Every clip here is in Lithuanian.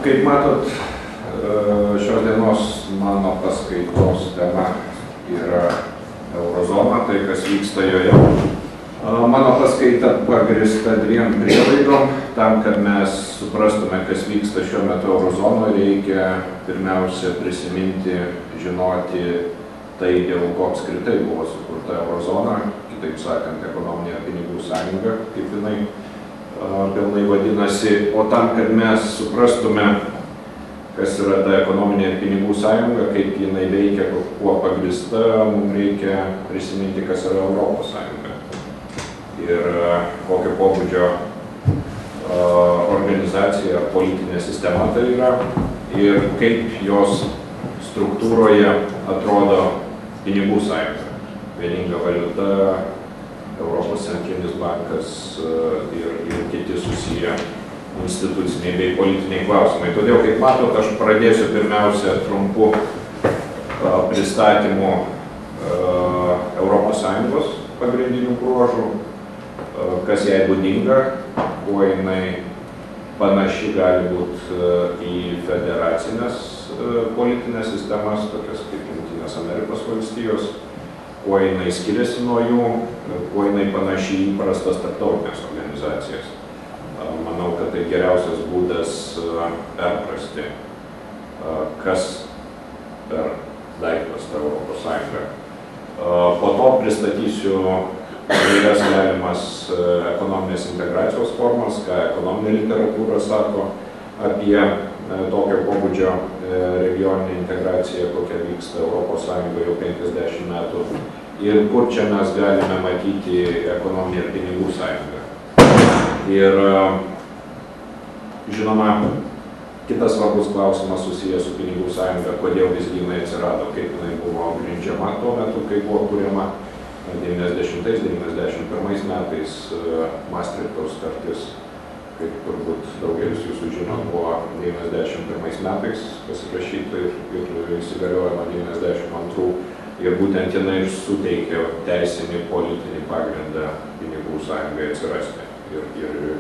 Kaip matot, šios dienos mano paskaitos tema yra Eurozona, tai kas vyksta joje. Mano paskaita pagrįsta dviem prielaidom. Tam, kad mes suprastume, kas vyksta šiuo metu Eurozonoje, reikia pirmiausia prisiminti, žinoti tai, dėl ko apskritai buvo sukurta Eurozona, kitaip sakant, ekonominė pinigų sąjunga, kaip jinai pilnai vadinasi. O tam, kad mes suprastume, kas yra ta ekonominė pinigų sąjunga, kaip jinai veikia, kuo pagrįsta, mums reikia prisiminti, kas yra Europos sąjunga. Ir kokio pobūdžio organizacija ar politinė sistema tai yra ir kaip jos struktūroje atrodo pinigų sąjunga. Vieninga valiuta, Europos centrinis bankas ir kiti susiję instituciniai bei politiniai klausimai. Todėl, kaip matot, aš pradėsiu pirmiausia trumpu pristatymu Europos Sąjungos pagrindinių bruožų, kas jai būdinga, kuo jinai panaši gali būti į federacinės politinės sistemas, tokias kaip Jungtinės Amerikos valstijos, kuo jinai skiriasi nuo jų, kuo jinai panaši į įprastas tarptautinės organizacijas. Manau, kad tai geriausias būdas perprasti, kas per daiktas ta Europos Sąjunga. Po to pristatysiu įvairias galimas ekonominės integracijos formas, ką ekonominė literatūra sako apie tokio pobūdžio regioninę integraciją, kokia vyksta Europos Sąjungoje jau 50 metų ir kur čia mes galime matyti ekonominę ir pinigų sąjungą. Ir žinoma, kitas svarbus klausimas susijęs su pinigų sąjunga, kodėl visgi jinai atsirado, kaip jinai buvo grindžiama tuo metu, kai buvo kuriama 90-91 metais Maastrichto sutartis, kaip turbūt daugelis jūsų žino, buvo 91 metais pasirašyta ir įsigaliojo nuo 92 ir būtent jinai ir suteikė teisinį politinį pagrindą pinigų sąjungai atsirasti ir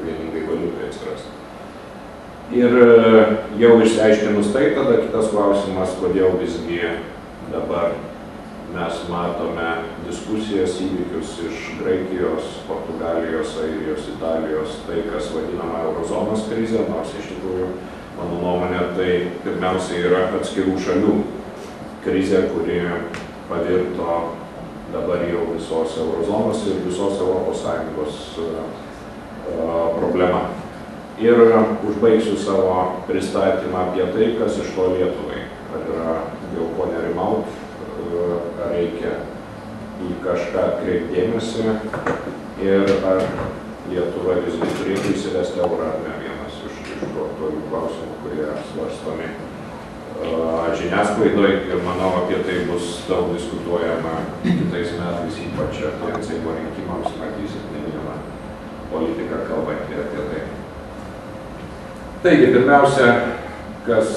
vieningai valiutai atsirasti. Ir jau išsiaiškinus tai, tada kitas klausimas, kodėl visgi dabar mes matome diskusijas, įvykius iš Graikijos, Portugalijos, Airijos, Italijos, tai, kas vadinama Eurozonos krizė, nors iš tikrųjų, mano nuomonė, tai pirmiausia yra atskirų šalių krizė, kuri pavirto dabar jau visos Eurozonos ir visos Europos Sąjungos problema. Ir užbaigsiu savo pristatymą apie tai, kas iš to Lietuvai. Ar yra dėl ko nerimaut, ar reikia į kažką atkreipdėmėsi ir ar Lietuva visgi turėtų įsivesti eurą ar ne, vienas iš tokių klausimų, kurie svarstomi žiniasklaidoje ir manau apie tai bus daug diskutuojama kitais metais, ypač artėjant Seimo rinkimams, matysit ne vieną politiką kalbantį apie tai. Taigi, pirmiausia, kas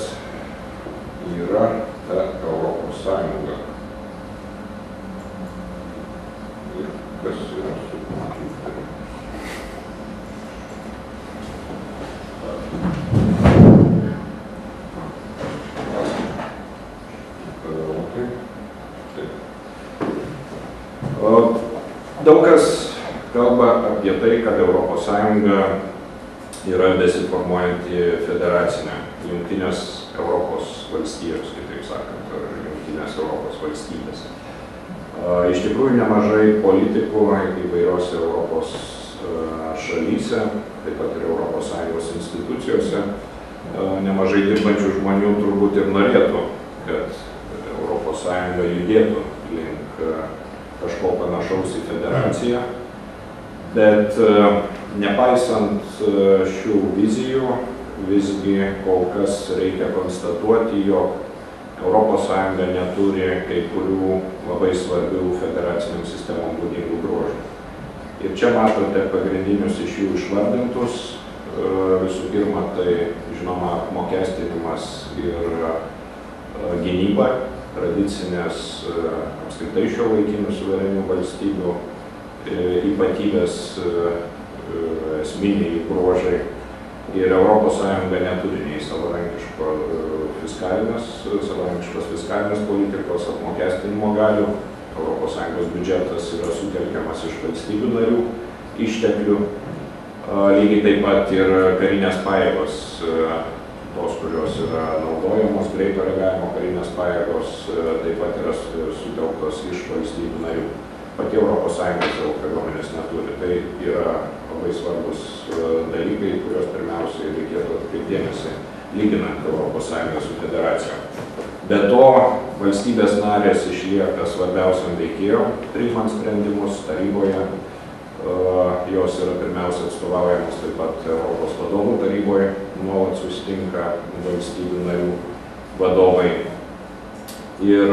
yra ta Europos Sąjunga ir kas yra su kompiuteriu. Daug kas kalba apie tai, kad Europos Sąjunga yra besiformuojanti federacinė Jungtinės Europos valstijos, kitaip sakant, ar Jungtinės Europos valstybės. Iš tikrųjų, nemažai politikų įvairiose Europos šalyse, taip pat ir Europos Sąjungos institucijose, nemažai dirbančių žmonių turbūt ir norėtų, kad Europos Sąjunga judėtų link kažko panašaus į federaciją, bet nepaisant šių vizijų, visgi kol kas reikia konstatuoti, jog Europos Sąjunga neturi kai kurių labai svarbių federaciniam sistemom būdingų bruožų. Ir čia matote pagrindinius iš jų išvardintus. Visų pirma, tai žinoma apmokestinimas ir gynyba, tradicinės apskritai šiuolaikinių suverenių valstybių ypatybės, esminiai bruožai ir ES neturi nei savarankiškos fiskalinės politikos apmokestinimo galių. ES biudžetas yra sutelkiamas iš valstybių narių išteklių. Lygiai taip pat ir karinės pajėgos, tos, kurios yra naudojamos, greito reagavimo karinės pajėgos, taip pat yra sutelktos iš valstybių narių. Pati ES savo kariuomenės neturi. Tai yra labai svarbus dalykai, kuriuos pirmiausiai reikėtų atkreipti dėmesį, lyginant ES su federacija. Be to, valstybės narės išlieka svarbiausiam veikėjom, priimant sprendimus taryboje. Jos yra pirmiausia atstovaujamos taip pat Europos vadovų taryboje, nuolat susitinka valstybių narių vadovai. Ir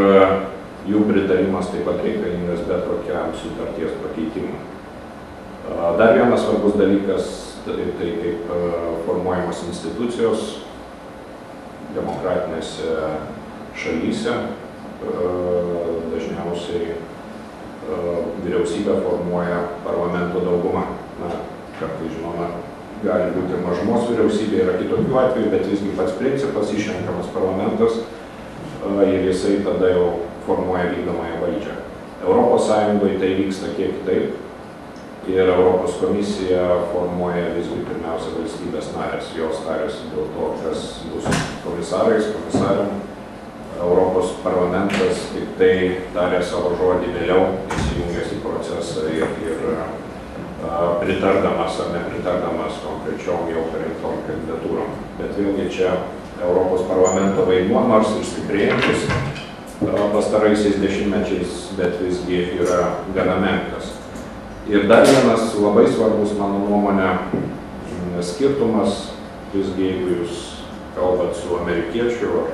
jų pritarimas taip pat reikalingas bet kokiam sutarties pakeitimui. Dar vienas svarbus dalykas, tai kaip formuojamos institucijos demokratinėse šalyse. Dažniausiai vyriausybę formuoja parlamento dauguma. Kartais, žinoma, gali būti ir mažumos vyriausybė, yra kitokių atvejų, bet visgi pats principas išrenkamas parlamentas ir jisai tada jau formuoja vykdomąją valdžią. ES tai vyksta kiek kitaip ir Europos komisija formuoja visgi pirmiausia valstybės narės. Jos tariasi dėl to, kas bus komisarais, komisariam. Europos parlamentas tik tai tarė savo žodį vėliau, įsijungęs į procesą ir pritardamas ar nepritardamas konkrečiom jau parinktom kandidatūrom. Bet vėlgi čia Europos parlamento vaidmuo, nors ir stiprėjantis pastaraisiais dešimtmečiais, bet visgi yra gana menkas. Ir dar vienas labai svarbus, mano nuomonė, skirtumas, visgi jeigu jūs kalbat su amerikiečiu ar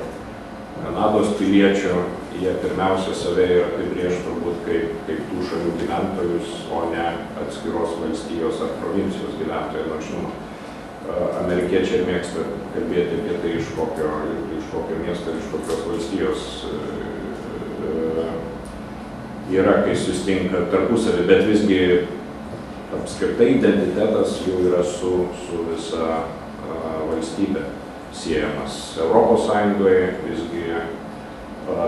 Kanados piliečių, jie pirmiausia save ir apibrėž turbūt kaip tų šalių gyventojus, o ne atskiros valstijos ar provincijos gyventojai. Nors žinoma, amerikiečiai mėgsta kalbėti apie tai, iš kokio miesto ir iš kokios valstijos yra, kai susitinka tarpusavį, bet visgi apskritai identitetas jau yra su visa valstybė siejamas. ES visgi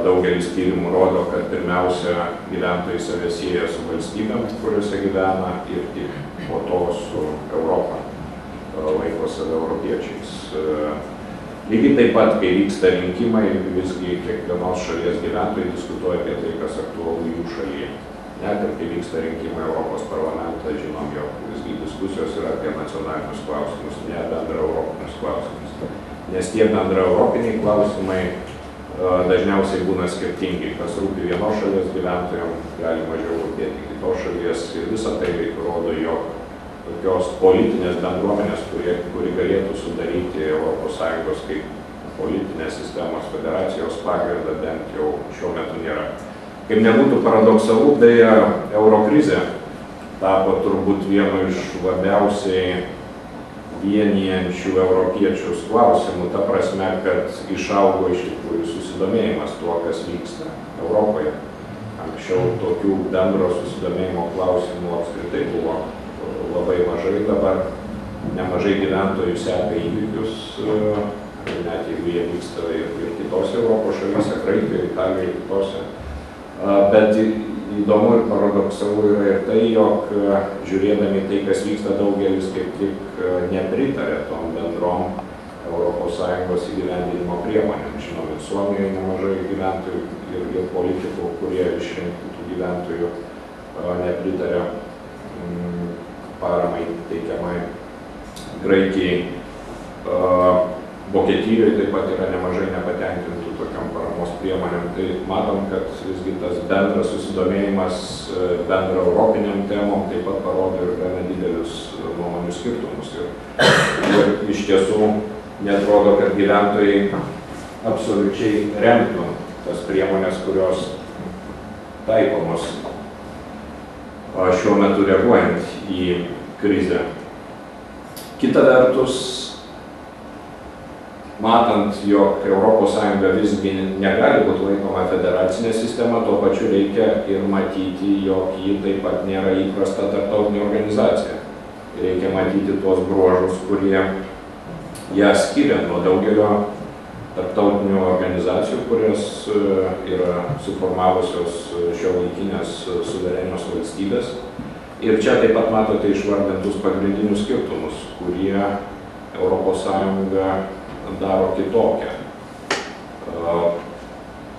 daugelis tyrimų rodo, kad pirmiausia gyventojai save sieja su valstybėm, kuriuose gyvena, ir tik po to su Europą, laiko save europiečiais. Lygiai taip pat, kai vyksta rinkimai, visgi kiekvienos šalies gyventojai diskutuoja apie tai, kas aktualu jų šalyje. Net ir kai vyksta rinkimai Europos parlamentą, žinom, jog visgi diskusijos yra apie nacionalinius klausimus, ne bendra europinius klausimus. Nes tie bendra europiniai klausimai dažniausiai būna skirtingi. Kas rūpi vienos šalies gyventojams, gali mažiau rūpėti kitos šalies. Ir visą tai rodo, jog tokios politinės bendruomenės, kuri galėtų sudaryti ES kaip politinės sistemos federacijos pagrindą, bent jau šiuo metu nėra. Kaip nebūtų paradoksalu, beje, eurokrizė tapo turbūt vienu iš labiausiai vienijančių europiečius klausimų, ta prasme, kad išaugo iš tikrųjų susidomėjimas tuo, kas vyksta Europoje. Anksčiau tokių bendro susidomėjimo klausimų apskritai buvo labai mažai, dabar nemažai gyventojų seka įvykius, net jeigu jie vyksta ir kitose Europos šalyse, Graikijoje, Italijoje, kitose. Bet įdomu ir paradoksalu yra ir tai, jog žiūrėdami tai, kas vyksta, daugelis kaip tik nepritarė tom bendrom ES įgyvendinimo priemonėm. Žinome, Suomijoje nemažai gyventojų ir politikų, kurie išrinktų tų gyventojų nepritarė paramai teikiamai Graikijai. Vokietijoje taip pat yra nemažai nepatenkintų tokiam paramos priemonėm. Tai matom, kad visgi tas bendras susidomėjimas bendra europiniam temom taip pat parodo ir gana didelius nuomonių skirtumus. Ir iš tiesų neatrodo, kad gyventojai absoliučiai remtų tas priemonės, kurios taikomos šiuo metu reaguojant į krizę. Kita vertus, matant, jog ES visgi negali būti laikoma federacinė sistema, tuo pačiu reikia ir matyti, jog ji taip pat nėra įprasta tarptautinė organizacija. Reikia matyti tuos bruožus, kurie ją skiria nuo daugelio tarptautinių organizacijų, kurios yra suformavusios šiuolaikinės suverenios valstybės. Ir čia taip pat matote išvardintus pagrindinius skirtumus, kurie ES daro kitokią.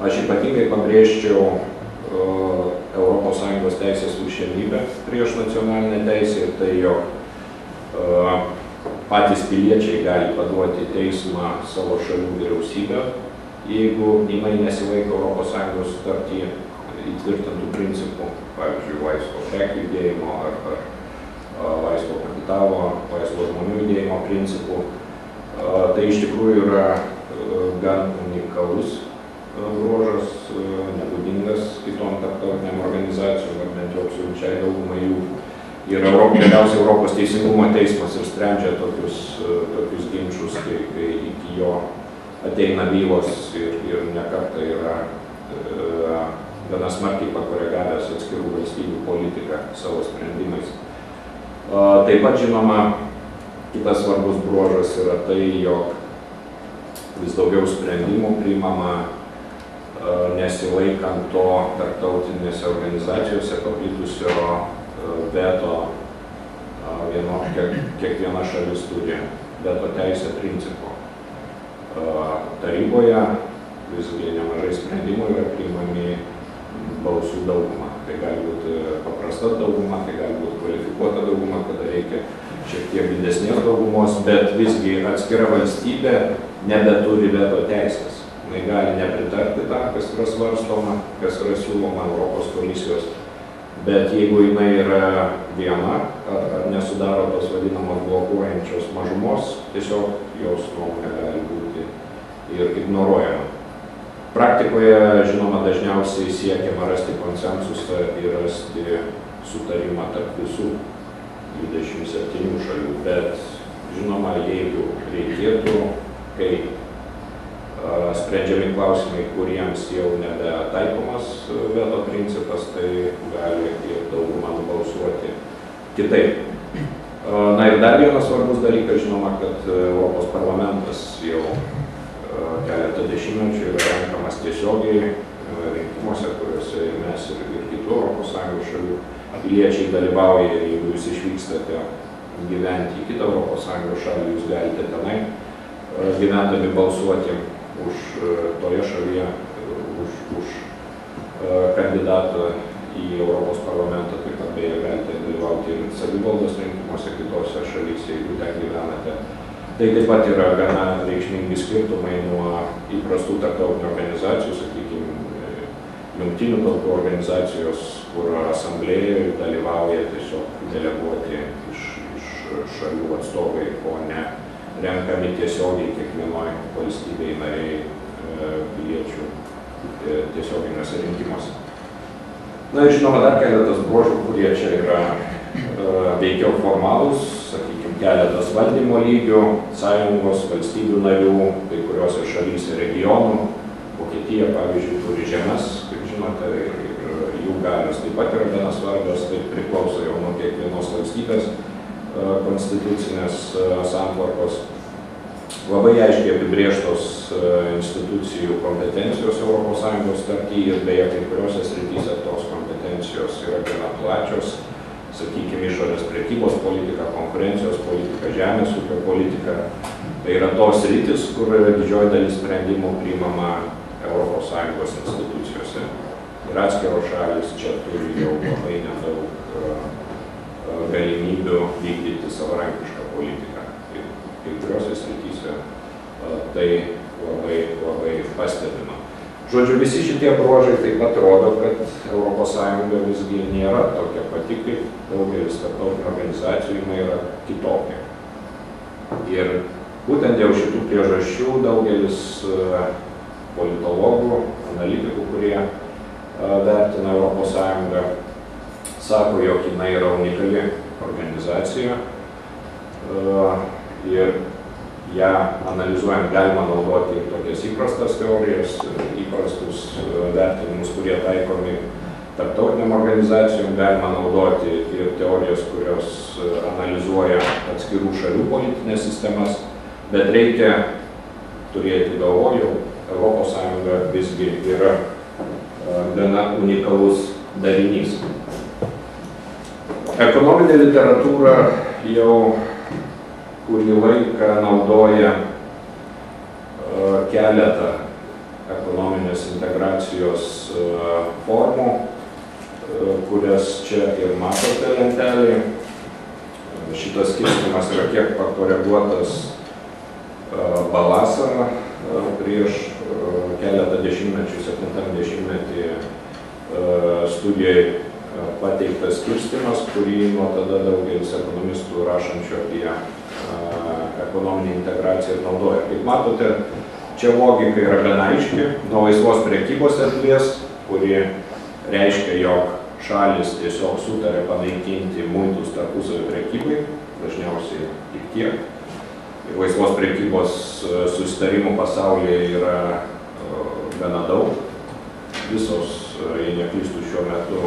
Aš ypatingai pabrėžčiau ES teisės viršenybę prieš nacionalinę teisę ir tai, jog patys piliečiai gali paduoti teismą savo šalių vyriausybę, jeigu jinai nesilaiko ES sutartyje įtvirtintų principų, pavyzdžiui, laisvo prekių judėjimo ar laisvo kapitalo, laisvo žmonių judėjimo principų. Tai iš tikrųjų yra gan unikalus bruožas, nebūdingas kitom tarptautiniam organizacijom, ar bent jau absoliučiai daugumai jų. Ir galiausiai Europos teisingumo teismas ir sprendžia tokius ginčus, kai iki jo ateina bylos ir nekartą yra gana smarkiai pakoregavęs atskirų valstybių politiką savo sprendimais. Taip pat, žinoma, kitas svarbus bruožas yra tai, jog vis daugiau sprendimų priimama nesilaikant to tarptautinėse organizacijose paplitusio veto, kiekviena šalis turi veto teisę principo. Taryboje visgi nemažai sprendimų yra priimami balsų dauguma. Tai gali būti paprasta dauguma, tai gali būti kvalifikuota dauguma, kada reikia šiek tiek didesnės daugumos, bet visgi atskira valstybė nebeturi veto teisės. Jis gali nepritarti tam, kas yra svarstoma, kas yra siūloma Europos komisijos, bet jeigu jinai yra viena ar nesudaro tos vadinamos blokuojančios mažumos, tiesiog jos nuomonė gali būti ir ignoruojama. Praktikoje, žinoma, dažniausiai siekiama rasti konsensusą ir rasti sutarimą tarp visų 27 šalių, bet, žinoma, jeigu reikėtų, kai sprendžiami klausimai, kuriems jau nebetaikomas veto principas, tai gali ir dauguma nubalsuoti kitaip. Na ir dar vienas svarbus dalykas, žinoma, kad Europos parlamentas jau keletą dešimtmečių yra renkamas tiesiogiai rinkimuose, kuriuose ir mes ir kitų ES šalių piliečiai dalyvauja. Ir jeigu jūs išvykstate gyventi į kitą ES šalį, jūs galite tenai gyvendami balsuoti už toje šalyje, už kandidatą į Europos parlamentą, taip pat beje galite dalyvauti ir savivaldos rinkimuose kitose šalyse, jeigu ten gyvenate. Tai taip pat yra gana reikšmingi skirtumai nuo įprastų tarptautinių organizacijų, sakykime, jungtinių tautų organizacijos, kur asamblėjoje dalyvauja tiesiog deleguoti iš šalių atstovai, o ne renkami tiesiogiai kiekvienoj valstybei nariai piliečių tiesioginiuose rinkimuose. Na ir žinoma, dar keletas bruožų, kurie čia yra veikiau formalūs, sakykime, keletas valdymo lygių, sąjungos, valstybių narių, kai kuriuose šalyse regionų. Vokietija, pavyzdžiui, turi žemes, kaip žinote, ir jų galios taip pat yra gana svarbios, tai priklauso jau nuo kiekvienos valstybės konstitucinės santvarkos. Labai aiškiai apibrėžtos institucijų kompetencijos ES sutartyje ir beje kai kuriuose srityse tos kompetencijos yra gana plačios. Sakykime, išorės prekybos politika, konkurencijos politika, žemės ūkio politika. Tai yra tos sritis, kur didžioji dalis sprendimų priimama ES institucijose. Ir atskiros šalys čia turi jau labai nedaug galimybių vykdyti savarankišką politiką. Kai kuriuose srityse tai labai pastebima. Žodžiu, visi šitie bruožai taip pat rodo, kad ES visgi nėra tokia pati, kaip daugelis tarptautinių organizacijų, jinai yra kitokia. Ir būtent dėl šitų priežasčių daugelis politologų, analitikų, kurie vertina ES, sako, jog jinai yra unikali organizacija ir ją analizuojant galima naudoti ir tokias įprastas teorijas, įprastus vertinimus, kurie taikomi tarptautiniam organizacijom, galima naudoti ir teorijas, kurios analizuoja atskirų šalių politinės sistemas. Bet reikia turėti galvoje, Europos Sąjunga visgi yra gana unikalus darinys. Ekonominė literatūra jau kurį laiką naudoja keletą ekonominės integracijos formų, kurias čia ir matote lentelėje. Šitas skirstymas yra kiek pakoreguotas Balasa prieš keletą dešimtmečių, 70-metį studijai pateiktas skirstymas, kurį nuo tada daugelis ekonomistų rašančių apie ekonominį integraciją ir naudoja. Kaip matote, čia logika yra gana aiški, nuo laisvos prekybos erdvės, kuri reiškia, jog šalis tiesiog sutarė panaikinti muitus tarpusavio prekybai, dažniausiai tik tiek. Ir laisvos prekybos susitarimų pasaulyje yra gana daug. Visos, jei neklystu, šiuo metu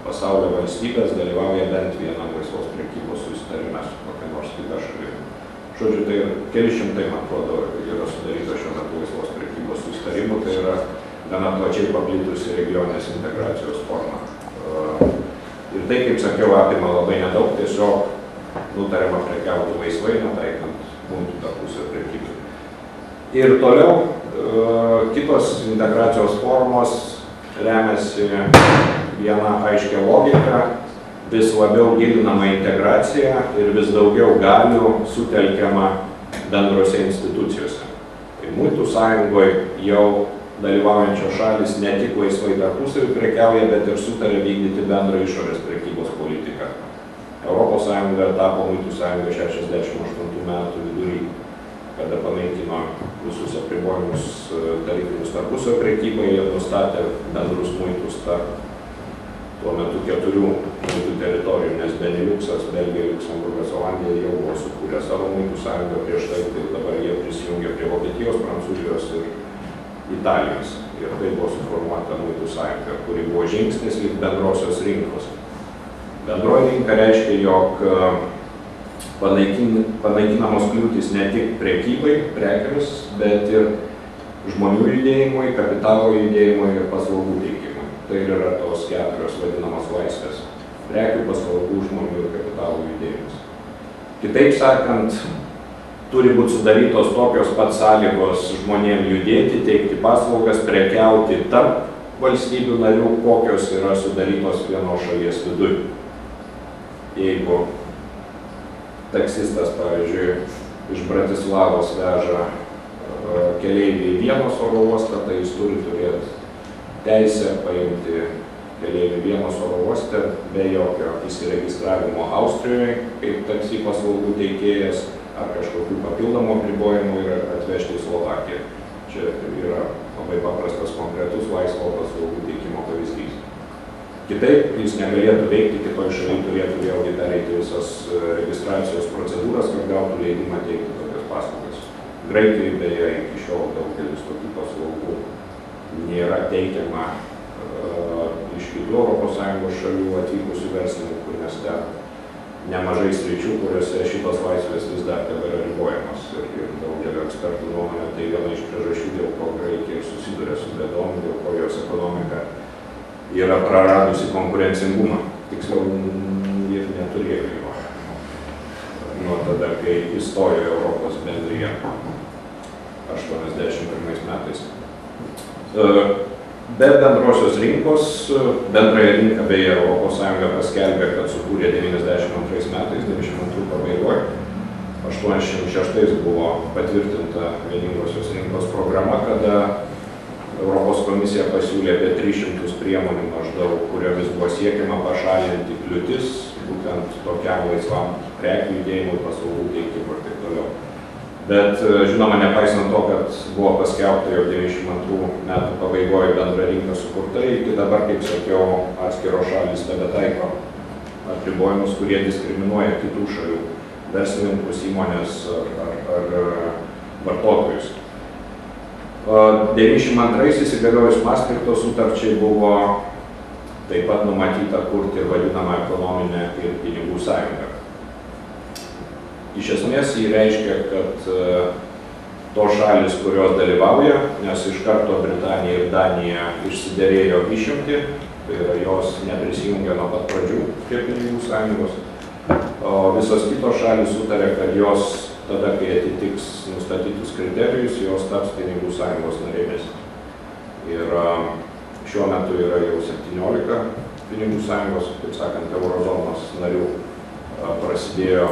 pasaulio valstybės dalyvauja bent vienam laisvos prekybos susitarime su kokia nors kita šalimi. Žodžiu, tai keli šimtai, man atrodo, yra sudaryta šiuo metu laisvos prekybos susitarimų, tai yra gana plačiai paplitusi regioninės integracijos forma. Ir tai, kaip sakiau, apima labai nedaug, tiesiog nutariama prekiauti laisvai, netaikant muitų tarpusavio prekybai. Ir toliau kitos integracijos formos remiasi viena aiškia logika, vis labiau gilinama integracija ir vis daugiau galių sutelkiama bendrose institucijose. Tai muitų sąjungoje jau dalyvaujančios šalis ne tik laisvai tarpusavy prekiauja, bet ir sutarė vykdyti bendrą išorės prekybos politiką. Europos Sąjunga tapo muitų sąjunga 68 metų vidury, kada panaikino visus apribojimus tarifinius tarpusavio prekybai ir nustatė bendrus muitus tarp tuo metu 4 muitų teritorijų, nes Beniliuksas, Belgija, Liuksemburgas, Olandija jau buvo sukūrę savo muitų sąjungą prieš tai, tai dabar jie prisijungė prie Vokietijos, Prancūzijos ir Italijos. Ir tai buvo suformuota muitų sąjunga, kuri buvo žingsnis link bendrosios rinkos. Bendroji rinka reiškia, jog panaikinamos kliūtys ne tik prekybai, prekiamis, bet ir žmonių judėjimui, kapitalo judėjimui ir paslaugų teikimui. Tai yra tos 4 vadinamos laisvės. Prekių, paslaugų, žmonių ir kapitalo judėjimas. Kitaip sakant, turi būti sudarytos tokios pat sąlygos žmonėms judėti, teikti paslaugas, prekiauti tarp valstybių narių, kokios yra sudarytos vienos šalies viduj. Jeigu taksistas, pavyzdžiui, iš Bratislavos veža keleivį į vienos oro uostą, tai jis turi turėti teisę paimti keleivį vienos oro uoste be jokio įsiregistravimo Austrijoje kaip taksi paslaugų teikėjas ar kažkokių papildomų apribojimų ir atvežti į Slovakiją. Čia yra labai paprastas konkretus laisvo paslaugų teikimo pavyzdys. Kitaip, jis negalėtų veikti kitoj šalyje, turėtų vėlgi pereiti visas registracijos procedūras, kad gautų leidimą teikti tokias paslaugas. Graikijai beje iki šiol daugelis tokių paslaugų nėra teikiama iš kitų ES šalių atvykusių verslininkų, nes ten nemažai sričių, kuriuose šitos laisvės vis dar tebėra ribojamos. Ir daugelio ekspertų nuomonė, tai viena iš priežasčių, dėl ko Graikija susiduria su bėdom, dėl ko jos ekonomika yra praradusi konkurencingumą. Tiksliau, ir neturėjo jo nuo tada, kai įstojo Europos bendrija 81 metais. Be bendrosios rinkos, bendrąją rinką beje Europos Sąjunga paskelbė, kad sukūrė 92 metais, 92 pabaigoje. 86 buvo patvirtinta vieningosios rinkos programa, kada Europos komisija pasiūlė apie 300 priemonių maždaug, kuriomis buvo siekiama pašalinti kliūtis, būtent tokiam laisvam prekių judėjimui, paslaugų teikimui ir taip toliau. Bet, žinoma, nepaisant to, kad buvo paskelbta jau 92 metų pabaigoje bendra rinka sukurta, iki dabar, kaip sakiau, atskiros šalys tebetaiko apribojimus, kurie diskriminuoja kitų šalių verslininkus, įmonės ar vartotojus. 92 įsigaliojus Maastrichto sutarčiai buvo taip pat numatyta kurti vadinamą ekonominę ir pinigų sąjungą. Iš esmės jį reiškia, kad tos šalis, kurios dalyvauja, nes iš karto Britanija ir Danija išsiderėjo išimtį, tai yra jos neprisijungia nuo pat pradžių prie pinigų sąjungos, o visos kitos šalis sutarė, kad jos tada, kai atitiks nustatytus kriterijus, jos taps pinigų sąjungos narėmis. Ir šiuo metu yra jau 17 pinigų sąjungos, taip sakant, eurozonos narių. Prasidėjo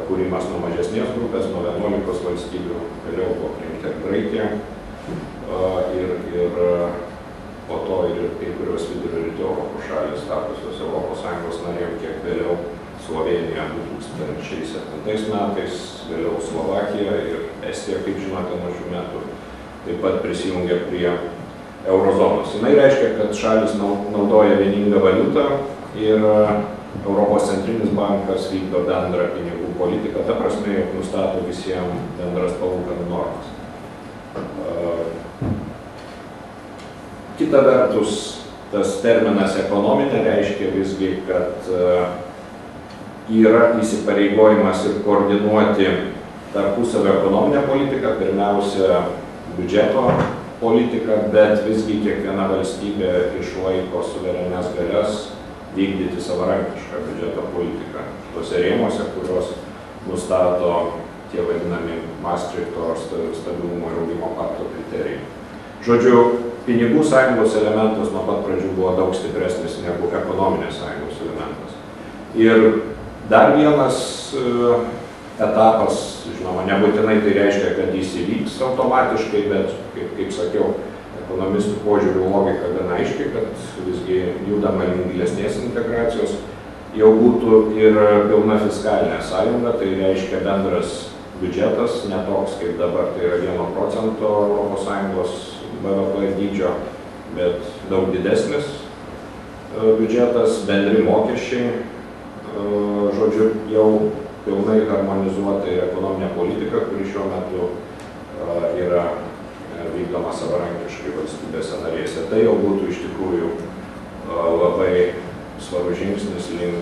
kūrimas nuo mažesnės grupės, nuo 11 valstybių, vėliau buvo priimta Graikija ir po to ir kai kurios vidurio rytų Europos šalys tapusios Europos Sąjungos narėm, kiek vėliau Slovenija 2007 metais, vėliau Slovakija ir Estija, kaip žinote, nuo šių metų taip pat prisijungė prie eurozonos. Jis reiškia, kad šalis naudoja vieningą valiutą ir Europos centrinis bankas vykdo bendrą pinigų politiką, ta prasme, jog nustato visiems bendras palūkanų normas. Kita vertus, tas terminas ekonominė reiškia visgi, kad yra įsipareigojimas ir koordinuoti tarpusavio ekonominę politiką, pirmiausia biudžeto politiką, bet visgi kiekviena valstybė išlaiko suverenės galias vykdyti savarankišką biudžeto politiką tuose rėmuose, kurios nustato tie vadinami Maastrichto stabilumo ir augimo pakto kriterijai. Žodžiu, pinigų sąjungos elementas nuo pat pradžių buvo daug stipresnis negu ekonominės sąjungos elementas. Ir dar vienas etapas, žinoma, nebūtinai tai reiškia, kad jis įvyks automatiškai, bet, kaip sakiau, ekonomistų požiūrių logika gana aiškiai, kad visgi judama link gilesnės integracijos, jau būtų ir pilna fiskalinė sąjunga, tai reiškia bendras biudžetas, ne toks kaip dabar, tai yra 1% Europos Sąjungos BVP dydžio, bet daug didesnis biudžetas, bendri mokesčiai, žodžiu, jau pilnai harmonizuota ir ekonominė politika, kuri šiuo metu yra vykdoma savarankiškai valstybėse narėse. Tai jau būtų iš tikrųjų labai svarus žingsnis link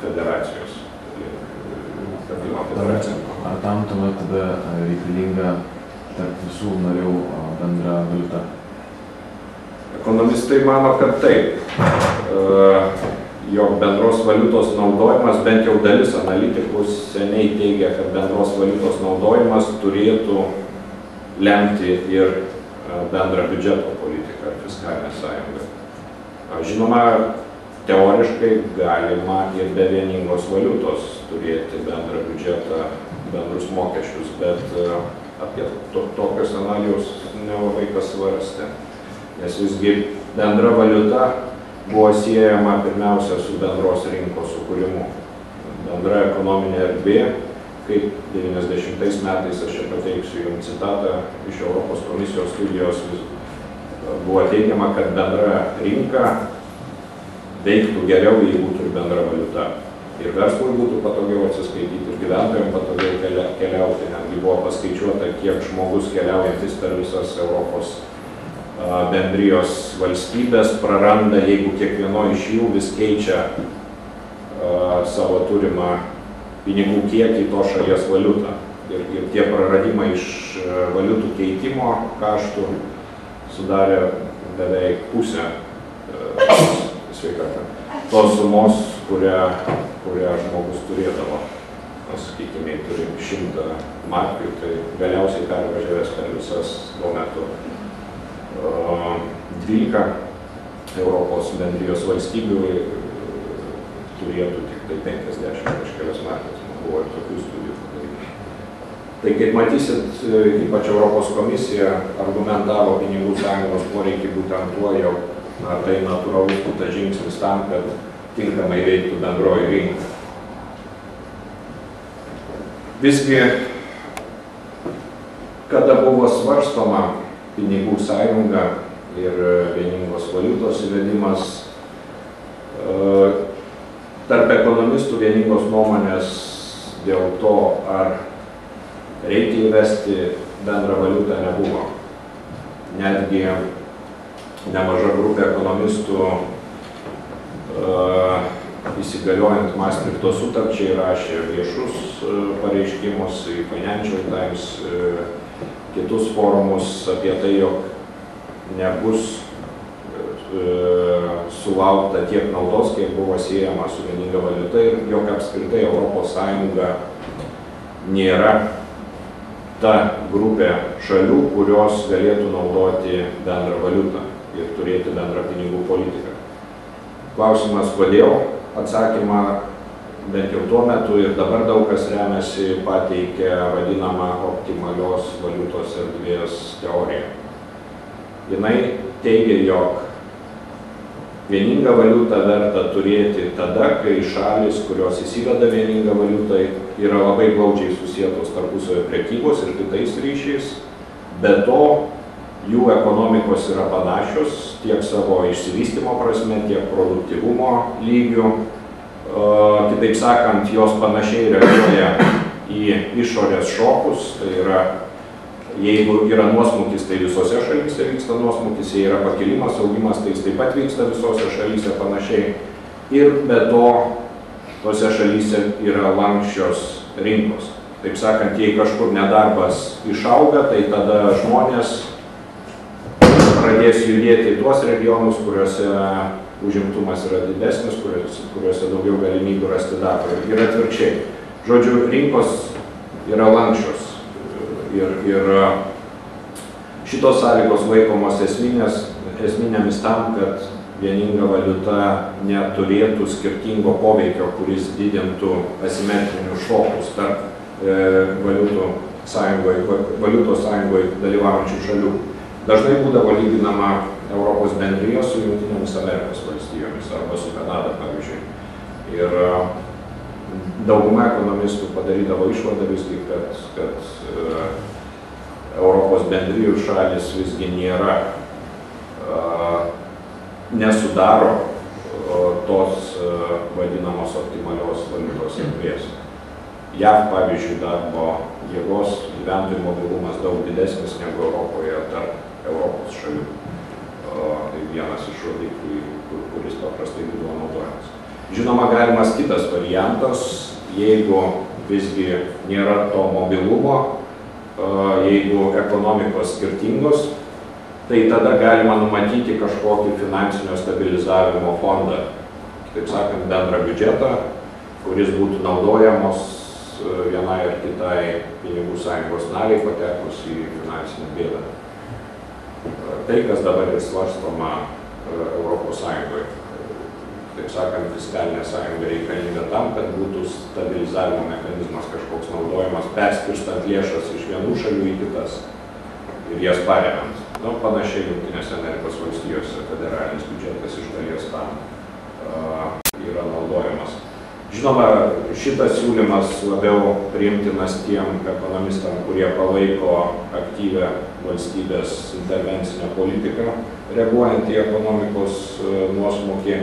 federacijos. Ar tam tuomet tada reikalinga tarp visų narių bendra valiuta? Ekonomistai mano, kad taip. Jog bendros valiutos naudojimas, bent jau dalis analitikų seniai teigia, kad bendros valiutos naudojimas turėtų lemti ir bendrą biudžeto politiką ar fiskalinę sąjungą. Žinoma, teoriškai galima ir be vieningos valiutos turėti bendrą biudžetą, bendrus mokesčius, bet apie tokios analijos nelabai kas svarstė. Nes visgi bendra valiuta buvo siejama pirmiausia su bendros rinkos sukūrimu. Bendra ekonominė erdvė, kaip 90 metais, aš čia pateiksiu jums citatą iš Europos komisijos studijos, buvo teigiama, kad bendra rinka veiktų geriau, jei būtų ir bendra valiuta. Ir verslui būtų patogiau atsiskaityti, ir gyventojams patogiau keliauti. Netgi buvo paskaičiuota, kiek žmogus keliaujantis per visas Europos bendrijos valstybės praranda, jeigu kiekvieno iš jų vis keičia savo turimą pinigų kiekį to šalies valiutą. Ir tie praradimai iš valiutų keitimo kaštų sudarė beveik pusę tos sumos, kurią žmogus turėdavo. Sakykime, turi 100 markių, tai galiausiai pervažiavęs per visas tuo metu 12 Europos bendrijos valstybių turėtų tik tai 50 kažkelias markės. Buvo ir tokių studijų padaryti. Tai kaip matysit, ypač Europos komisija argumentavo pinigų sąjungos poreikį būtent tuo, jog tai natūralus būtų žingsnis tam, kad tinkamai veiktų bendroji rinka. Visgi, kada buvo svarstoma pinigų sąjunga ir vieningos valiutos įvedimas, tarp ekonomistų vieningos nuomonės dėl to, ar reikia įvesti bendrą valiutą, nebuvo. Netgi nemaža grupė ekonomistų įsigaliojant Maastrichto sutarčiai rašė viešus pareiškimus į Financial Times, kitus forumus apie tai, jog nebus sulaukta tiek naudos, kiek buvo siejama su vieninga valiuta ir jog apskritai Europos Sąjunga nėra ta grupė šalių, kurios galėtų naudoti bendrą valiutą ir turėti bendrą pinigų politiką. Klausimas, kodėl? Atsakymą bent jau tuo metu ir dabar daug kas remiasi pateikia vadinamą optimalios valiutos erdvės teoriją. Jinai teigia, jog vieningą valiutą verta turėti tada, kai šalis, kurios įsiveda vieningą valiutą, yra labai glaudžiai susietos tarpusavio prekybos ir kitais ryšiais. Be to, jų ekonomikos yra panašios tiek savo išsivystymo prasme, tiek produktyvumo lygių. Kitaip sakant, jos panašiai reaguoja į išorės šokus, tai yra, jeigu yra nuosmukis, tai visose šalyse vyksta nuosmukis, jei yra pakilimas, augimas, tai jis taip pat vyksta visose šalyse panašiai. Ir be to, tose šalyse yra lanksčios rinkos. Taip sakant, jei kažkur nedarbas išauga, tai tada žmonės pradės judėti į tuos regionus, kuriuose užimtumas yra didesnis, kuriuose daugiau galimybių rasti darbą. Ir atvirkščiai. Žodžiu, rinkos yra lanksčios. Ir šitos sąlygos laikomos esminėmis tam, kad vieninga valiuta neturėtų skirtingo poveikio, kuris didintų asimetrinius šokus tarp valiutos sąjungoje dalyvaujančių šalių. Dažnai būdavo lyginama Europos bendrija su Jungtinėmis Amerikos valstijomis arba su Kanada, pavyzdžiui. Ir dauguma ekonomistų padarydavo išvadą visgi, kad Europos bendrijų šalis visgi nesudaro tos vadinamos optimalios valiutos erdvės. JAV, pavyzdžiui, darbo jėgos gyventojų mobilumas daug didesnis negu Europoje tarp Europos šalių. Tai vienas iš rodiklių, kuris paprastai buvo naudojamas. Žinoma, galimas kitas variantas, jeigu visgi nėra to mobilumo, jeigu ekonomikos skirtingos, tai tada galima numatyti kažkokį finansinio stabilizavimo fondą, taip sakant, bendrą biudžetą, kuris būtų naudojamos vienai ar kitai pinigų sąjungos nariai patekus į finansinę bėdą. Tai, kas dabar ir svarstoma Europos Sąjungoje. Taip sakant, fiskalinė sąjunga reikalinga tam, kad būtų stabilizavimo mechanizmas kažkoks naudojamas, perskirstant lėšas iš vienų šalių į kitas ir jas paremiant. Panašiai Jungtinėse Amerikos valstijose federalinis biudžetas iš dalies tam yra naudojamas. Žinoma, šitas siūlymas labiau priimtinas tiem ekonomistam, kurie palaiko aktyvę valstybės intervencinę politiką, reaguojant į ekonomikos nuosmukį.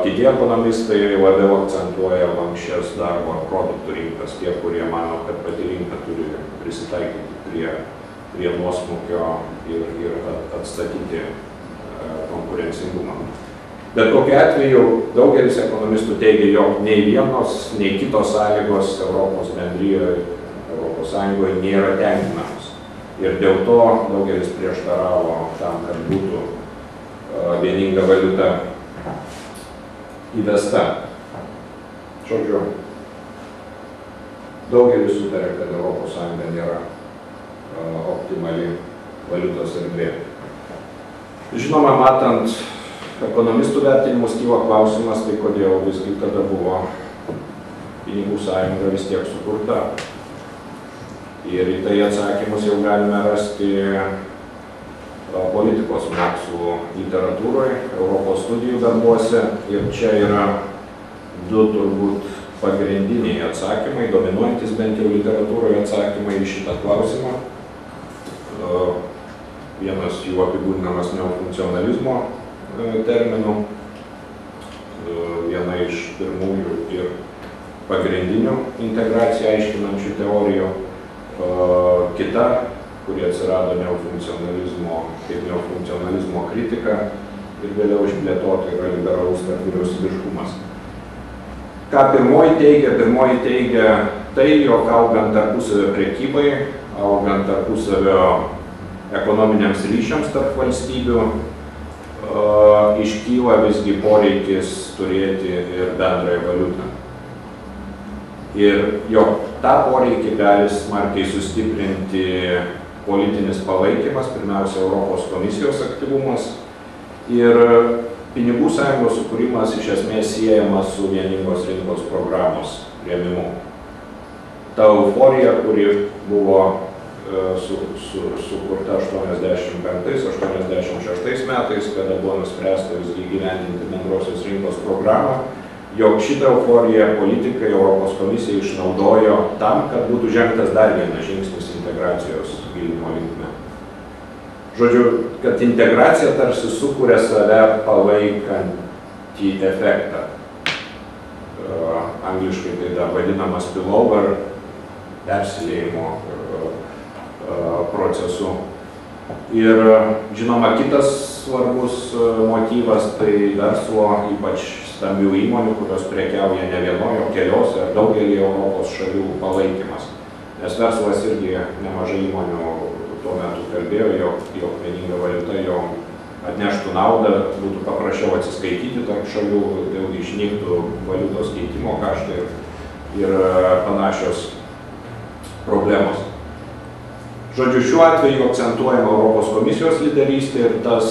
Kiti ekonomistai labiau akcentuoja lanksčias darbo produktų rinkas, tie, kurie mano, kad pati rinka turi prisitaikyti prie nuosmukio ir atstatyti konkurencingumą. Bet kokiu atveju daugelis ekonomistų teigia, jog nei vienos, nei kitos sąlygos Europos bendrijoje, Europos Sąjungoje nėra tenkinamos. Ir dėl to daugelis prieštaravo tam, kad būtų vieninga valiuta įvesta. Žodžiu, daugelis sutarė, kad Europos Sąjunga nėra optimali valiutos erdvė. Žinoma, matant ekonomistų vertinimus, kyla klausimas, tai kodėl visgi tada buvo pinigų sąjunga vis tiek sukurta. Ir į tai atsakymus jau galime rasti politikos mokslų literatūroje, Europos studijų darbuose. Ir čia yra du turbūt pagrindiniai atsakymai, dominuojantis bent jau literatūroje atsakymai į šitą klausimą. Vienas jų apibūdinamas neofunkcionalizmo terminų, viena iš pirmųjų ir pagrindinių integraciją aiškinančių teorijų, kita, kuri atsirado kaip neofunkcionalizmo kritika ir vėliau išplėtota yra liberalus tarpvyriausybiškumas. Ką pirmoji teigia? Pirmoji teigia tai, jog augant tarpusavio prekybai, augant tarpusavio ekonominiams ryšiams tarp valstybių, iškyla visgi poreikis turėti ir bendrąją valiutą. Ir jog tą poreikį gali smarkiai sustiprinti politinis palaikymas, pirmiausia, Europos komisijos aktyvumas ir pinigų sąjungos sukūrimas iš esmės siejamas su vieningos rinkos programos priėmimu. Ta euforija, kuri buvo sukurta 85-86 metais, kada buvo nuspręsta visgi įgyvendinti bendrosios rinkos programą, jog šitą euforiją politikai Europos komisija išnaudojo tam, kad būtų žengtas dar vienas žingsnis integracijos gilinimo linkme. Žodžiu, kad integracija tarsi sukuria save palaikantį efektą. Angliškai tai dar vadinamas spillover, persiliejimo procesu. Ir žinoma, kitas svarbus motyvas tai verslo, ypač stambių įmonių, kurios prekiauja ne vienoje, o keliose ar daugelį Europos šalių palaikymas. Nes verslas irgi nemažai įmonių tuo metu kalbėjo, jog vieninga valiuta jom atneštų naudą, būtų paprasčiau atsiskaityti tarp šalių, vėlgi išnyktų valiutos keitimo kaštai ir panašios problemos. Žodžiu, šiuo atveju akcentuojama Europos komisijos lyderystė ir tas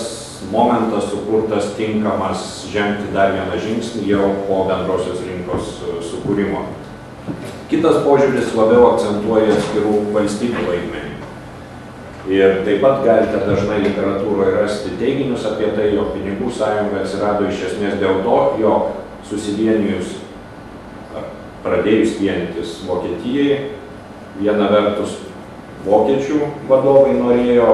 momentas sukurtas tinkamas žengti dar vieną žingsnį jau po bendrosios rinkos sukūrimo. Kitas požiūris labiau akcentuoja atskirų valstybių vaidmenį. Ir taip pat galite dažnai literatūroje rasti teiginius apie tai, jog pinigų sąjunga atsirado iš esmės dėl to, jog susivienijus, pradėjus vienytis Vokietijai, viena vertus vokiečių vadovai norėjo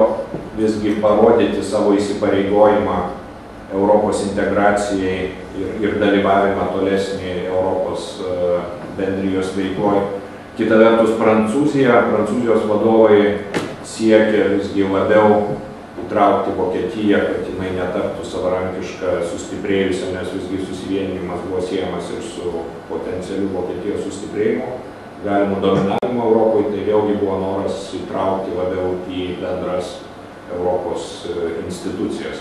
visgi parodyti savo įsipareigojimą Europos integracijai ir dalyvavimą tolesnį Europos bendrijos veikloje. Kita vertus, Prancūzijos vadovai siekia visgi labiau įtraukti Vokietiją, kad jinai netaptų savarankišką sustiprėjusią, nes visgi susivienimas buvo siejamas ir su potencialiu Vokietijos sustiprėjimu, galimų dominavimo Europoje, tai vėlgi buvo noras įtraukti labiau į bendras Europos institucijas.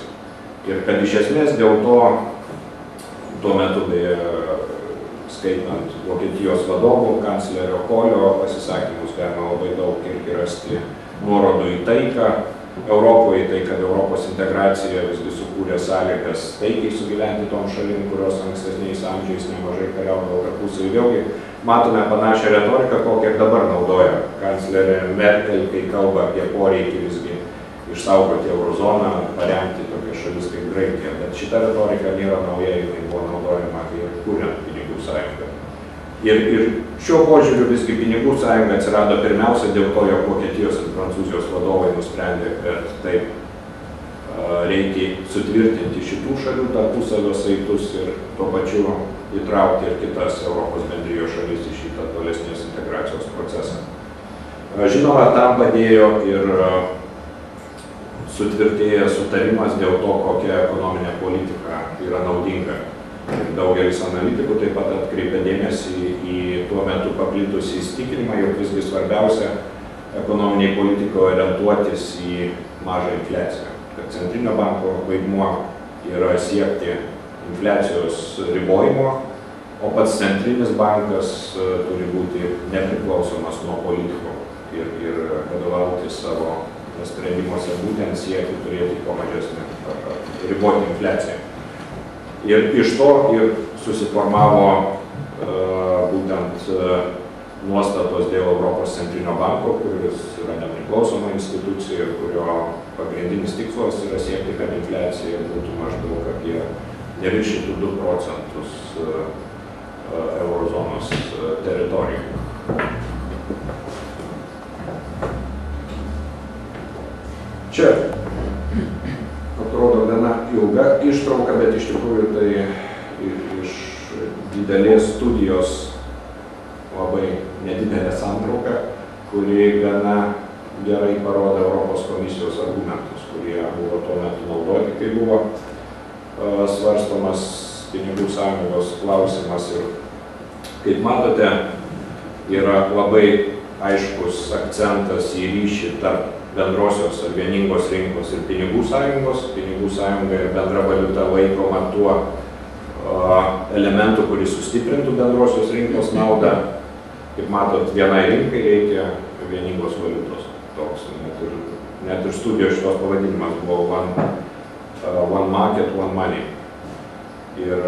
Ir kad iš esmės dėl to, tuo metu beje, skaitant Vokietijos vadovų, kanclerio Kolio pasisakymus, galima labai daug irgi rasti nuorodų į taiką Europoje, tai kad Europos integracija visgi sukūrė sąlygas taikiai sugyventi tom šalim, kurios ankstesniais amžiais nemažai kariaudavo tarpusavy. Vėlgi matome panašią retoriką, kokią dabar naudoja kanclerė Merkel, kai kalba apie poreikį visgi išsaugoti eurozoną, paremti tokias šalis kaip Graikija. Bet šita retorika nėra nauja, jinai buvo naudojama ir kuriant pinigų sąjungą. Ir šiuo požiūriu visgi pinigų sąjunga atsirado pirmiausia dėl to, jog Vokietijos ir Prancūzijos vadovai nusprendė, kad taip reikia sutvirtinti šitų šalių tarpusavio saitus ir tuo pačiu įtraukti ir kitas Europos bendrijos šalis į šitą tolesnės integracijos procesą. Žinoma, tam padėjo ir sutvirtėjęs sutarimas dėl to, kokia ekonominė politika yra naudinga. Ir daugelis analitikų taip pat atkreipia dėmesį į tuo metu paplitusį įsitikinimą, jog visgi svarbiausia ekonominiai politikoje orientuotis į mažą infliaciją. Kad Centrinio banko vaidmuo yra siekti infliacijos ribojimo, o pats Centrinis bankas turi būti nepriklausomas nuo politikų ir vadovauti savo sprendimuose būtent siekti turėti kuo mažesnį riboti infliaciją. Ir iš to ir susiformavo būtent nuostatos dėl Europos Centrinio banko, kuris yra nepriklausoma institucija ir kurio pagrindinis tikslas yra siekti, kad infliacija būtų maždaug apie neviršytų 2 procentus eurozonos teritorijų. Čia atrodo gana ilga ištrauka, bet iš tikrųjų tai iš didelės studijos labai nedidelė santrauka, kuri gana gerai parodo Europos komisijos argumentus, kurie buvo tuo metu naudoti, kai buvo svarstomas pinigų sąjungos klausimas. Ir Kaip matote, yra labai aiškus akcentas į ryšį tarp bendrosios ar vieningos rinkos ir pinigų sąjungos. Pinigų sąjunga ir bendra valiuta laikoma tuo elementų, kuris sustiprintų bendrosios rinkos naudą. Kaip matot, vienai rinkai reikia vieningos valiutos. Toks net ir studijos šitos pavadinimas buvo One Market, One Money. Ir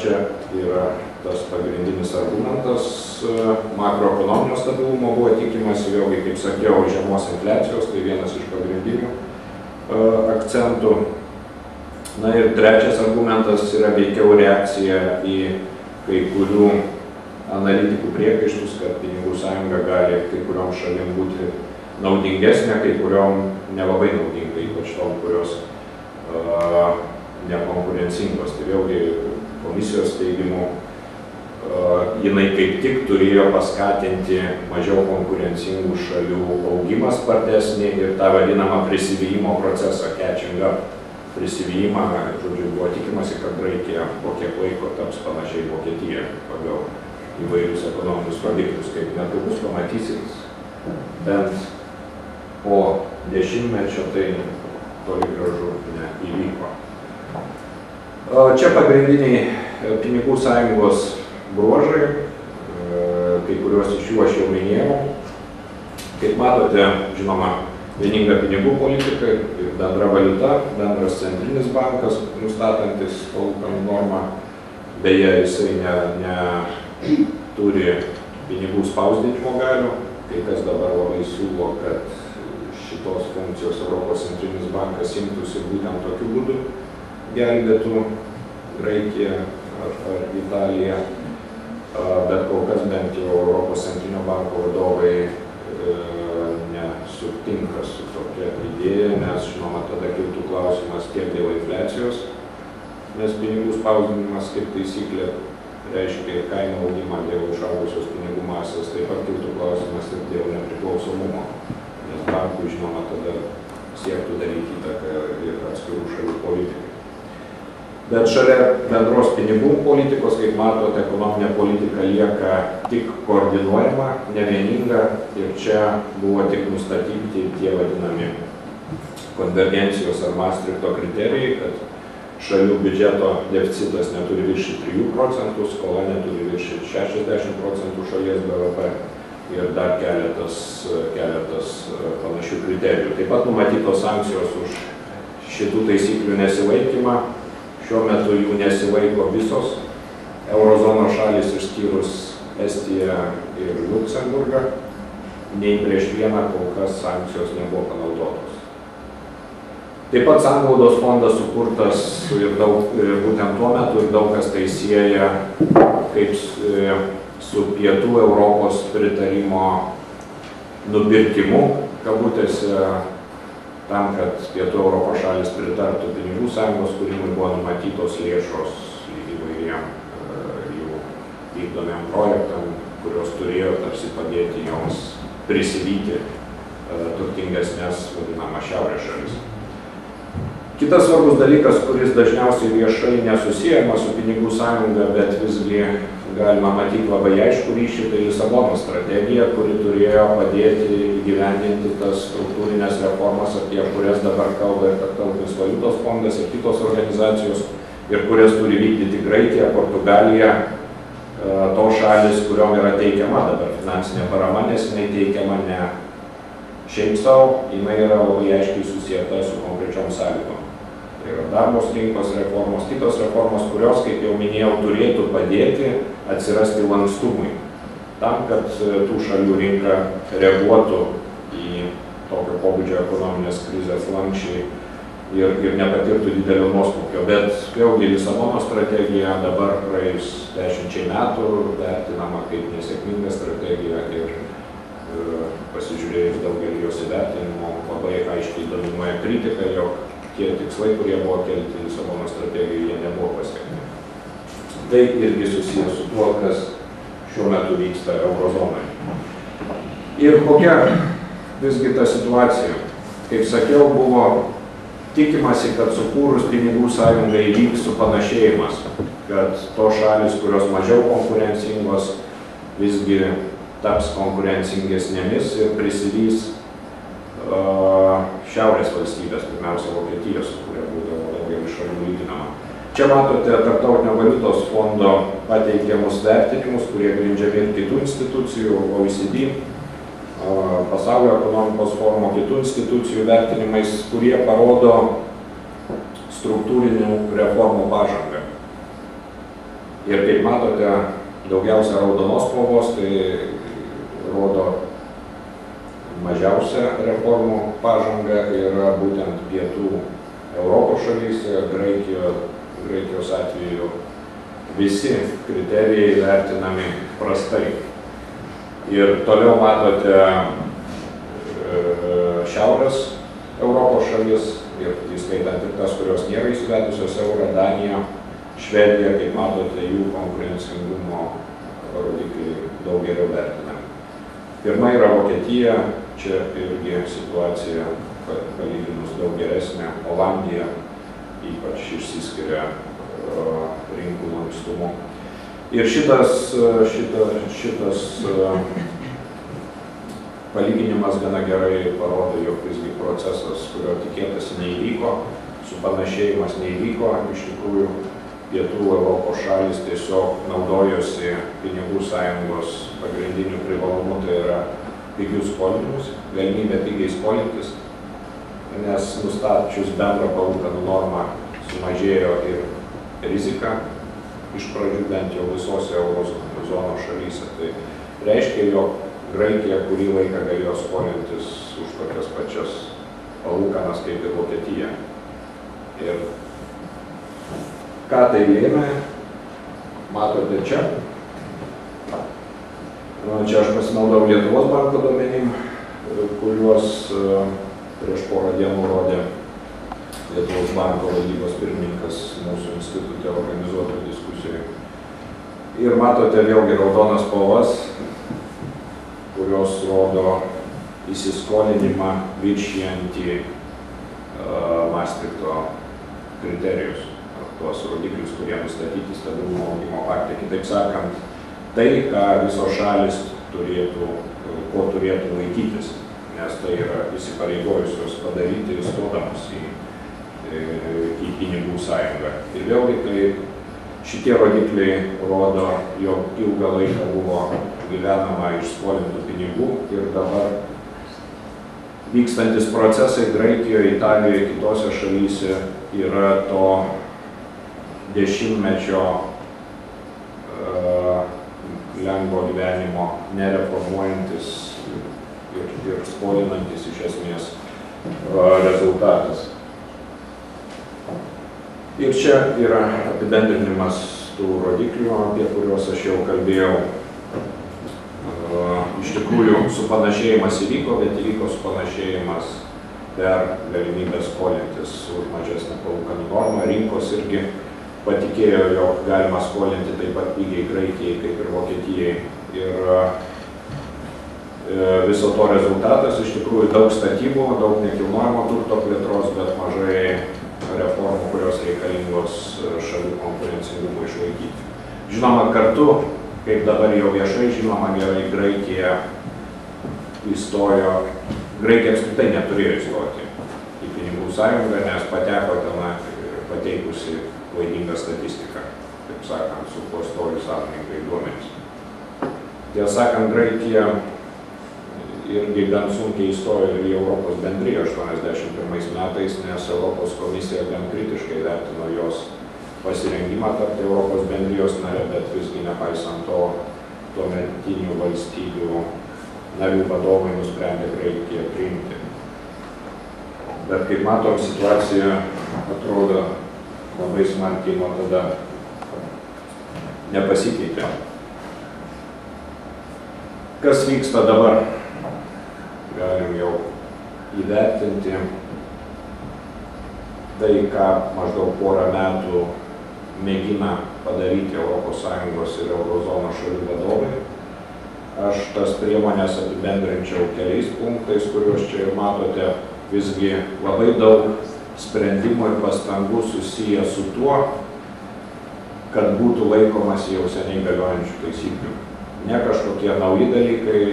čia yra tas pagrindinis argumentas. Makroekonominio stabilumo buvo tikimasi, vėlgi, kaip sakiau, žemos infliacijos, tai vienas iš pagrindinių akcentų. Na ir trečias argumentas yra veikiau reakcija į kai kurių analitikų priekaištus, kad pinigų sąjunga gali kai kuriom šalim būti naudingesnė, kai kuriom nelabai naudinga, ypač tom, kurios nekonkurencingos. Tai vėlgi komisijos teigimu jinai kaip tik turėjo paskatinti mažiau konkurencingų šalių augimą spartesnį ir tą vadinamą prisivijimo procesą, catching up. Prisivijimą, žodžiu, buvo tikimasi, kad Graikija po kiek laiko taps panašiai Vokietija pagal įvairius ekonominius rodiklius, kaip netrukus pamatysit, bent po dešimtmečio tai toli gražu neįvyko. Čia pagrindiniai pinigų sąjungos bruožai, kai kuriuos iš jų aš jau minėjau. Kaip matote, žinoma, vieninga pinigų politika ir bendra valiuta, bendras centrinis bankas, nustatantis palūkanų normą. Beje, jisai neturi pinigų spausdinimo galių, kai kas dabar labai siūlo, kad šitos funkcijos Europos centrinis bankas imtųsi būtent tokiu būdu gelbėtų Graikiją ar Italiją, bet kol kas bent jau Europos centrinio banko vadovai nesutinka su tokia idėja, nes, žinoma, tada kiltų klausimas tiek dėl infliacijos, nes pinigų spausdinimas kaip taisyklė reiškia ir kainų augimą dėl išaugusios pinigų masės, taip pat kiltų klausimas ir dėl nepriklausomumo, nes bankų, žinoma, tada siektų daryti įtaką ir atskirų šalių politikai. Bet šalia bendros pinigų politikos, kaip matot, ekonominė politika lieka tik koordinuojama, nevieninga ir čia buvo tik nustatyti tie vadinami konvergencijos ar Maastrichto kriterijai, kad šalių biudžeto deficitas neturi viršyti 3%, skola neturi viršyti 60% šalies BVP ir dar keletas panašių kriterijų. Taip pat numatytos sankcijos už šitų taisyklių nesilaikymą. Šiuo metu jų nesilaiko visos eurozonos šalys išskyrus Estiją ir Liuksemburgą. Nei prieš vieną kol kas sankcijos nebuvo panaudotos. Taip pat sanglaudos fondas sukurtas ir būtent tuo metu ir daug kas tai sieja kaip su pietų Europos pritarimo nupirkimu, kabutėse, tam, kad pietų Europos šalis pritartų pinigų sąjungos kūrimui, buvo numatytos lėšos įvairiem jų vykdomiem projektam, kurios turėjo tarsi padėti joms prisivyti turtingesnės, vadinamą, šiaurės šalis. Kitas svarbus dalykas, kuris dažniausiai viešai nesusiejamas su pinigų sąjunga, bet visgi galima matyti labai aiškų ryšį, tai Lisabonos strategija, kuri turėjo padėti įgyvendinti tas struktūrinės reformas, apie kurias dabar kalba ir Tarptautinis valiutos fondas ir kitos organizacijos, ir kurias turi vykdyti Graikija, Portugalija, tos šalis, kuriom yra teikiama dabar finansinė parama, nes jinai teikiama ne šiaip savo, jinai yra labai aiškiai susieta su konkrečiom sąlygom. Tai yra darbos rinkos reformos, kitos reformos, kurios, kaip jau minėjau, turėtų padėti atsirasti lankstumui, tam, kad tų šalių rinka reaguotų į tokio pobūdžio ekonominės krizės lankščiai ir nepatirtų didelio nuosmukio. Bet vėlgi Lisabonos strategija dabar praėjus 10 metų vertinama kaip nesėkminga strategija ir pasižiūrėjus daugelį jos įvertinimo labai aiškiai dominuoja kritika, jog tie tikslai, kurie buvo kelti Lisabonos strategijoje, jie nebuvo pasiekti. Tai irgi susijęs su tuo, kas šiuo metu vyksta eurozonoje. Ir kokia visgi ta situacija? Kaip sakiau, buvo tikimasi, kad sukūrus pinigų sąjungą įvyks supanašėjimas, kad tos šalis, kurios mažiau konkurencingos, visgi taps konkurencingesnėmis ir prisivys šiaurės valstybės, pirmiausia Vokietijos, su kuria būdavo daugelis šalių lyginama. Čia matote Tarptautinio valiutos fondo pateikiamus vertinimus, kurie grindžiami ir kitų institucijų, OECD, Pasaulio ekonomikos forumo, kitų institucijų vertinimais, kurie parodo struktūrinių reformų pažangą. Ir kaip matote, daugiausia raudonos spalvos, tai rodo mažiausia reformų pažanga yra būtent pietų Europos šalyse, Graikijos atveju visi kriterijai vertinami prastai. Ir toliau matote šiaurės Europos šalis, ir įskaitant ir tas, kurios nėra įsivedusios eurą, Danija, Švedija, kaip matote, jų konkurencingumo rodikliai daug geriau vertinami. Pirma yra Vokietija, čia irgi situacija palyginus daug geresnė, Olandija ypač išsiskiria rinkų lankstumu. Ir šitas palyginimas gana gerai parodo, jog visgi procesas, kurio tikėtasi neįvyko, supanašėjimas neįvyko, iš tikrųjų pietų Europos šalis tiesiog naudojosi pinigų sąjungos pagrindinių privalumų, tai yra pigių skolinimus, galimybė pigiai skolintis, nes nustačius bendrą palūkanų normą sumažėjo ir rizika, iš pradžių bent jau visose eurozonos šalyse. Tai reiškia, jog Graikija kurį laiką galėjo skolintis už tokias pačias palūkanas kaip ir Vokietija. Ir ką tai lėmė, matote čia. Čia aš pasinaudau Lietuvos banko duomenim, kuriuos prieš porą dienų rodė Lietuvos banko valdybos pirmininkas mūsų institute organizuotų diskusijų. Ir matote vėlgi raudonas spalvas, kurios rodo įsiskolinimą viršijantį Maastrichto kriterijus, tuos rodiklius, kurie nustatyti stabilumo augimo pakte. Kitaip sakant, tai, ką visos šalis ko turėtų laikytis, nes tai yra įsipareigojusios padaryti įstodamas į pinigų sąjungą. Ir vėlgi, tai šitie rodikliai rodo, jog ilgą laiką buvo gyvenama iš skolintų pinigų ir dabar vykstantis procesai Graikijoje, Italijoje, kitose šalyse yra to dešimtmečio lengvo gyvenimo nereformuojantis ir skolinantis iš esmės rezultatas. Ir čia yra apibendrinimas tų rodiklių, apie kuriuos aš jau kalbėjau. Iš tikrųjų, supanašėjimas įvyko, bet įvyko supanašėjimas per galimybę skolintis už mažesnę palūkanų normą. Rinkos irgi patikėjo, jog galima skolinti taip pat pigiai Graikijai kaip ir Vokietijai. Ir viso to rezultatas iš tikrųjų daug statybų, daug nekilnojamo turto plėtros, bet mažai reformų, kurios reikalingos šalių konkurencingumui išlaikyti. Žinoma, kartu, kaip dabar jau viešai žinoma, gerai, Graikija įstojo, Graikija apskritai neturėjo įstoti į pinigų sąjungą, nes pateko ten pateikusi klaidingą statistiką, taip sakant, suklastojus sąmoningai duomenys. Tiesą sakant, Graikija irgi gan sunkiai įstojo į Europos bendriją 81 metais, nes Europos komisija gan kritiškai vertino jos pasirengimą tapti Europos bendrijos nare, bet visgi nepaisant to, tuometinių valstybių narių vadovai nusprendė Graikiją priimti. Bet kaip matom, situacija atrodo labai smarkiai nuo tada nepasikeitė. Kas vyksta dabar? Galim jau įvertinti tai, ką maždaug porą metų mėgina padaryti ES ir Eurozonos šalių vadovai. Aš tas priemonės apibendrinčiau keliais punktais, kuriuos čia ir matote. Visgi labai daug sprendimų ir pastangų susiję su tuo, kad būtų laikomas jau seniai galiojančių taisyklių. ne kažkokie nauji dalykai,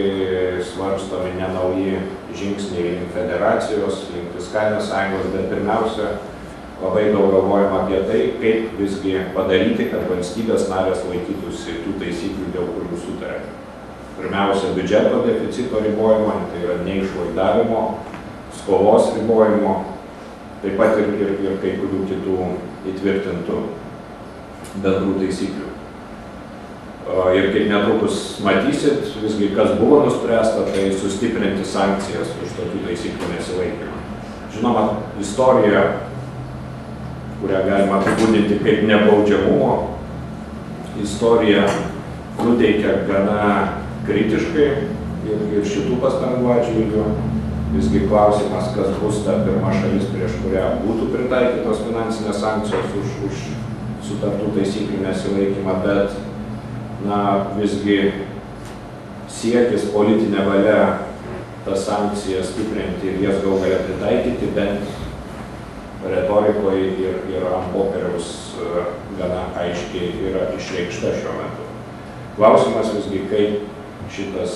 svarstomi ne nauji žingsniai link federacijos, link fiskalinės sąjungos, bet pirmiausia, labai daug galvojama apie tai, kaip visgi padaryti, kad valstybės narės laikytųsi tų taisyklių, dėl kurių sutarė. Pirmiausia, biudžeto deficito ribojimo, tai yra neišlaidavimo, skolos ribojimo, taip pat ir kai kurių kitų įtvirtintų bendrų taisyklių. Ir kaip netrukus matysit, visgi kas buvo nuspręsta, tai sustiprinti sankcijas už tokių taisyklių nesilaikymą. Žinoma, istorija, kurią galima apibūdinti kaip nebaudžiamumo, istorija nuteikia gana kritiškai ir šitų pastangų atžvilgiu. Visgi klausimas, kas bus ta pirma šalis, prieš kurią būtų pritaikytos finansinės sankcijos už sutartų taisyklių nesilaikymą, bet visgi siekis, politinė valia tas sankcijas stiprinti ir jas galų gale pritaikyti, bent retorikoje ir ant popieriaus gana aiškiai yra išreikšta šiuo metu. Klausimas visgi, kaip šitas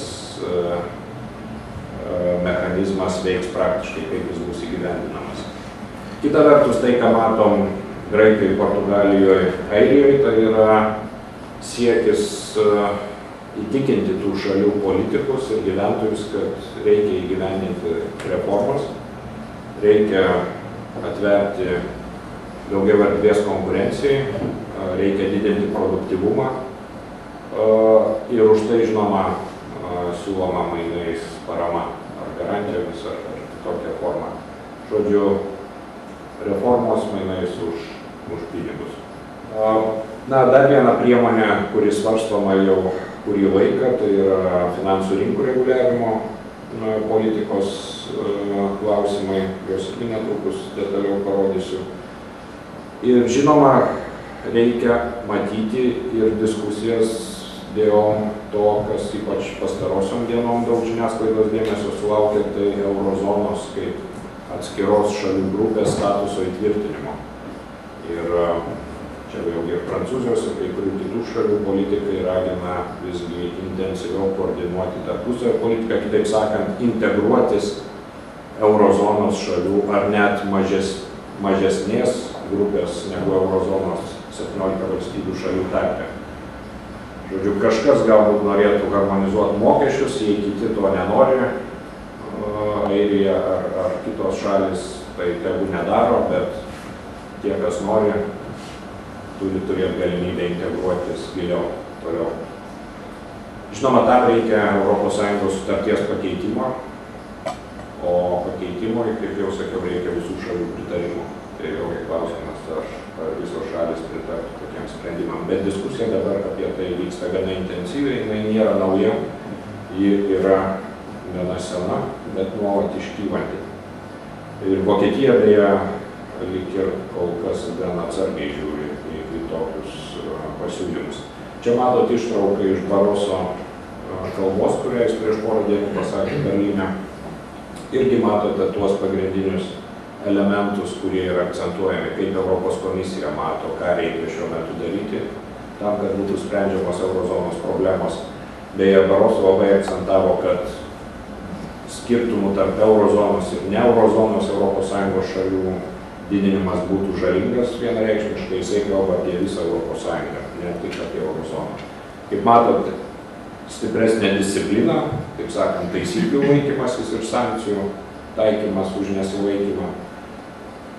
mechanizmas veiks praktiškai, kaip jis bus įgyvendinamas. Kita vertus, tai, ką matom Graikijoje, Portugalijoje, Airijoje, tai yra siekis įtikinti tų šalių politikus ir gyventojus, kad reikia įgyvendinti reformas, reikia atverti daugiau erdvės konkurencijai, reikia didinti produktyvumą ir už tai, žinoma, siūloma mainais parama ar garantijomis ar kitokia forma. Žodžiu, reformos mainais už pinigus. Dar viena priemonė, kuri svarstoma jau kurį laiką, tai yra finansų rinkų reguliavimo politikos klausimai, juos irgi netrukus detaliau parodysiu. Ir žinoma, reikia matyti ir diskusijas dėl to, kas ypač pastarosiom dienom daug žiniasklaidos dėmesio sulaukia, tai eurozonos kaip atskiros šalių grupės statuso įtvirtinimo. Ir čia vėlgi ir Prancūzijos ir kai kurių kitų šalių politikai ragina visgi intensyviau koordinuoti tarpusavio politiką, kitaip sakant, integruotis eurozonos šalių ar net mažesnės grupės negu eurozonos 17 valstybių šalių tarpe. Žodžiu, kažkas galbūt norėtų harmonizuoti mokesčius, jei kiti to nenori, Airija ar kitos šalis, tai tegu nedaro, bet tie, kas nori, turi turėti galimybę integruotis giliau, toliau. Žinoma, tam reikia ES sutarties pakeitimo, o pakeitimui, kaip jau sakiau, reikia visų šalių pritarimų. Tai vėlgi klausimas, ar visos šalis pritartų tokiam sprendimam. Bet diskusija dabar apie tai vyksta gana intensyviai, jinai nėra nauja, ji yra gana sena, bet nuolat iškylanti. Ir Vokietija beje lyg ir kol kas gan atsargiai žiūri į tokius pasiūlymus. Čia matot ištrauką iš Baroso kalbos, kurią jis prieš porą dienų pasakė Berlyne. Irgi matote tuos pagrindinius elementus, kurie yra akcentuojami, kaip Europos komisija mato, ką reikia šiuo metu daryti, tam, kad būtų sprendžiamos eurozonos problemos. Beje, Baroso labai akcentavo, kad skirtumų tarp eurozonos ir ne eurozonos ES šalių didinimas būtų žalingas vienareikšmiškai, jisai kalba apie visą ES, ne tik apie eurozoną. Kaip matote, stipresnė disciplina, taip sakant, taisyklių laikymasis ir sankcijų taikymas už nesilaikymą.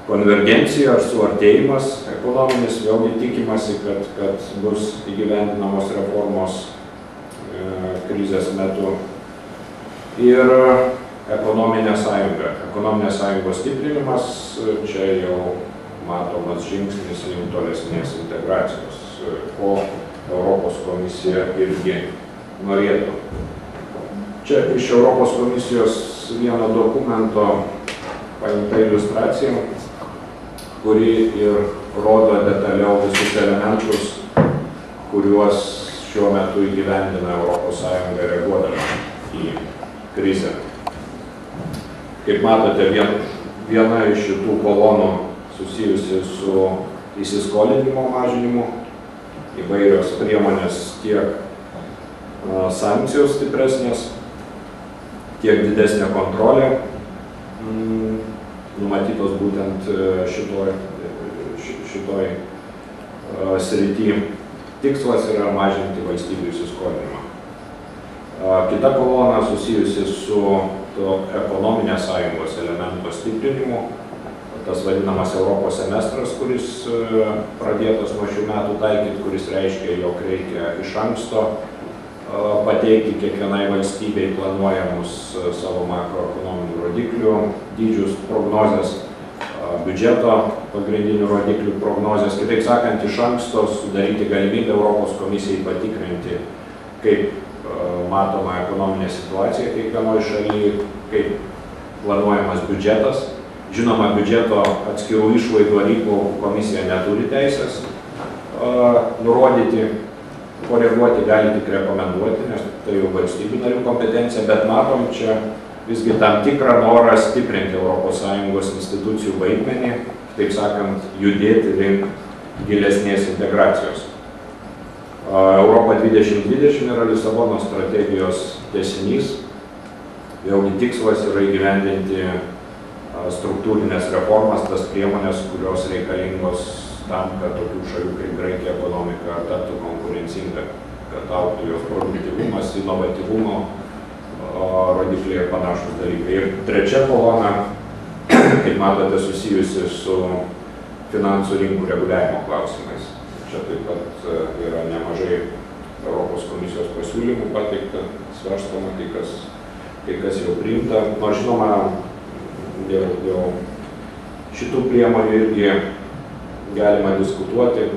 Konvergencija ar suartėjimas ekonominis, vėlgi tikimasi, kad bus įgyvendinamos reformos krizės metu. Ir ekonominė sąjunga. Ekonominės sąjungos stiprinimas, čia jau matomas žingsnis link tolesnės integracijos, ko Europos komisija irgi norėtų. Čia iš Europos komisijos vieno dokumento paimta iliustracija, kuri ir rodo detaliau visus elementus, kuriuos šiuo metu įgyvendina ES reaguodama į krizę. Kaip matote, viena iš šitų kolonų susijusi su įsiskolinimo mažinimu, įvairios priemonės tiek sankcijos stipresnės, tiek didesnė kontrolė numatytos būtent šitoj srity. Tikslas yra mažinti valstybių įsiskolinimą. Kita kolona susijusi su ekonominės sąjungos elemento stiprinimu, tas vadinamas Europos semestras, kuris pradėtas nuo šių metų taikyti, kuris reiškia, jog reikia iš anksto pateikti kiekvienai valstybei planuojamus savo makroekonominių rodiklių dydžius, prognozes, biudžeto pagrindinių rodiklių prognozes. Kitaip sakant, iš anksto sudaryti galimybę Europos komisijai patikrinti, kaip matoma ekonominė situacija kiekvienoje šalyje, kaip planuojamas biudžetas. Žinoma, biudžeto atskirų išlaidų ar įplaukų komisija neturi teisės nurodyti, koreguoti, gali tik rekomenduoti, nes tai jau valstybių narių kompetencija, bet matom čia visgi tam tikrą norą stiprinti ES institucijų vaidmenį, taip sakant, judėti link gilesnės integracijos. Europa 2020 yra Lisabonos strategijos tęsinys. Vėlgi tikslas yra įgyvendinti struktūrinės reformas, tas priemonės, kurios reikalingos tam, kad tokių šalių kaip Graikija ekonomika taptų konkurencinga, kad augtų jos produktyvumas, inovatyvumo rodikliai ir panašus dalykai. Ir trečia kolona, kaip matote, susijusi su finansų rinkų reguliavimo klausimais. Čia taip pat yra nemažai Europos komisijos pasiūlymų pateikta, svarstoma, kai kas jau priimta. Nors žinoma, dėl šitų priemonių irgi galima diskutuoti.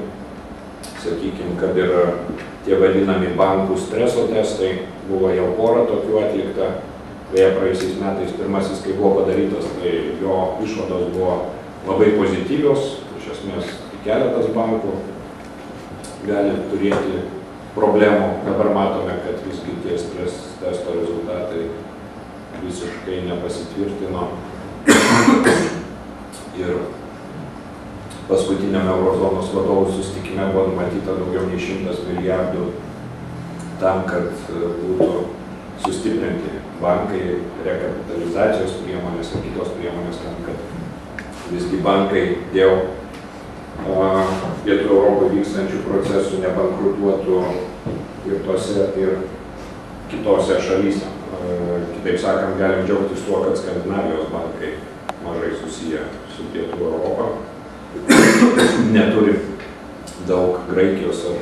Sakykime, kad ir tie vadinami bankų streso testai, buvo jau porą tokių atlikta. Beje, praėjusiais metais pirmasis, kai buvo padarytas, tai jo išvados buvo labai pozityvios. Iš esmės, keletas bankų gali turėti problemų. Dabar matome, kad visgi tie stres testo rezultatai visiškai nepasitvirtino. Ir paskutiniame Eurozonos vadovų susitikime buvo numatyta daugiau nei 100 milijardų tam, kad būtų sustiprinti bankai, rekapitalizacijos priemonės ir kitos priemonės tam, kad visgi bankai dėl Pietų Europoje vykstančių procesų nebankrutuotų ir tose, ir kitose šalyse. Kitaip sakant, galim džiaugtis tuo, kad Skandinavijos bankai mažai susiję su Pietų Europą. Neturi daug Graikijos ar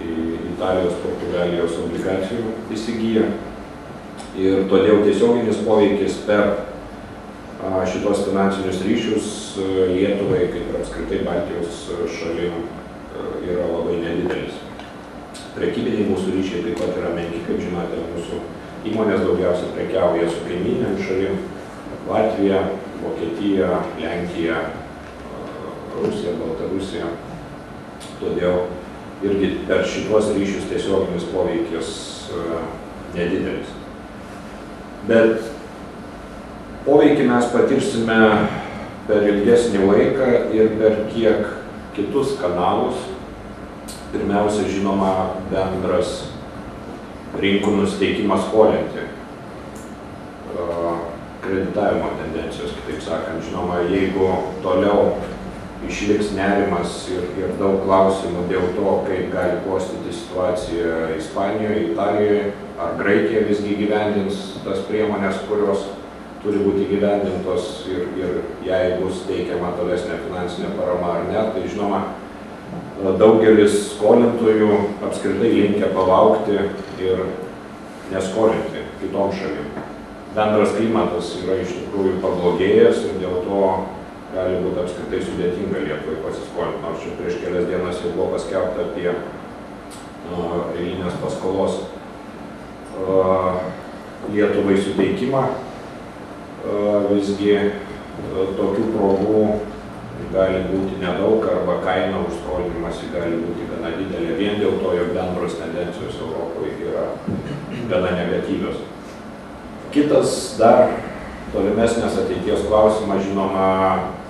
Italijos, Portugalijos obligacijų įsigyja. Ir todėl tiesioginis poveikis per šitos finansinius ryšius Lietuvai, kaip ir apskritai Baltijos šalim, yra labai nedidelis. Prekybiniai mūsų ryšiai taip pat yra menki, kaip žinote, mūsų įmonės daugiausia prekiauja su kaimynėm šalim - Latvija, Vokietija, Lenkija, Rusija, Baltarusija. Todėl irgi per šitos ryšius tiesioginis poveikis nedidelis. Bet poveikį mes patirsime per ilgesnį laiką ir per kiek kitus kanalus. Pirmiausia, žinoma, bendras rinkų nusiteikimas skolinti, kreditavimo tendencijos, kitaip sakant. Žinoma, jeigu toliau išliks nerimas ir daug klausimų dėl to, kaip gali klostyti situacija Ispanijoje, Italijoje, ar Graikija visgi įgyvendins tas priemonės, kurios turi būti įgyvendintos ir jei bus teikiama tolesnė finansinė parama ar ne, tai žinoma, daugelis skolintojų apskritai linkę palaukti ir neskolinti kitom šalim. Bendras klimatas yra iš tikrųjų pablogėjęs ir dėl to gali būti apskritai sudėtinga Lietuvai pasiskolinti. Nors čia prieš kelias dienas jau buvo paskelbta apie eilinės paskolos Lietuvai suteikimą. Visgi tokių progų gali būti nedaug arba kaina už skolinimąsi gali būti gana didelė. Vien dėl to, jog bendros tendencijos Europoje yra gana negatyvios. Kitas dar tolimesnės ateities klausimas, žinoma,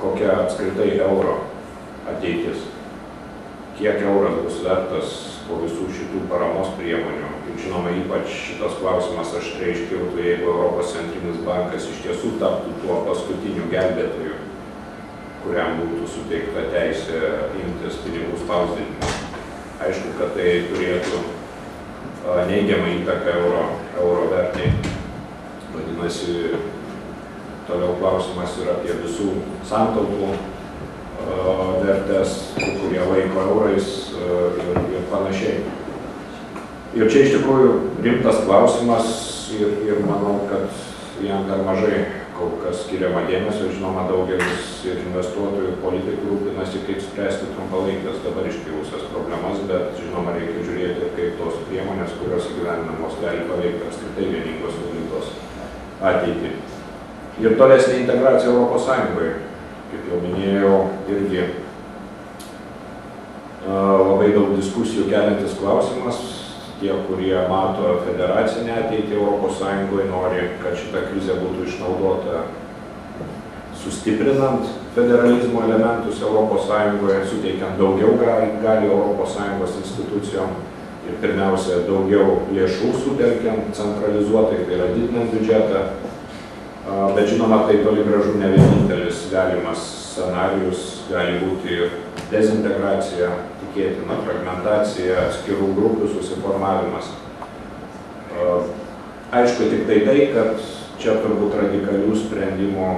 kokia apskritai euro ateitis. Kiek euras bus vertas po visų šitų paramos priemonių ir Žinoma, ypač šitas klausimas aštriai iškiltų, jeigu Europos centrinis bankas iš tiesų taptų tuo paskutiniu gelbėtoju, kuriam būtų suteikta teisė imtis pinigų spausdinimo. Aišku, kad tai turėtų neigiamą įtaką euro vertei. Vadinasi, toliau klausimas yra apie visų santaupų vertės, kurie laiko eurais ir panašiai. Ir čia iš tikrųjų rimtas klausimas ir manau, kad jam dar mažai kol kas skiriama dėmesio. Žinoma, daugelis ir investuotojų ir politikų rūpinasi, kaip spręsti trumpalaikės dabar iškilusias problemas, bet žinoma, reikia žiūrėti, kaip tos priemonės, kurios įgyvendinamos, gali paveikti apskritai vieningos valiutos ateitį. Ir tolesnė integracija Europos Sąjungoje, kaip jau minėjau, irgi labai daug diskusijų keliantis klausimas. Tie, kurie mato federacinę ateitį Europos Sąjungoje, nori, kad šita krizė būtų išnaudota sustiprinant federalizmo elementus Europos Sąjungoje, suteikiant daugiau gali Europos Sąjungos institucijom ir pirmiausia daugiau lėšų sutelkiant centralizuotai, tai yra didinant biudžetą. Bet žinoma, tai toli gražu ne vienintelis galimas scenarijus, gali būti ir dezintegracija, tikėtina fragmentacija, atskirų grupių susiformavimas. Aišku, tik tai, kad čia turbūt radikalių sprendimų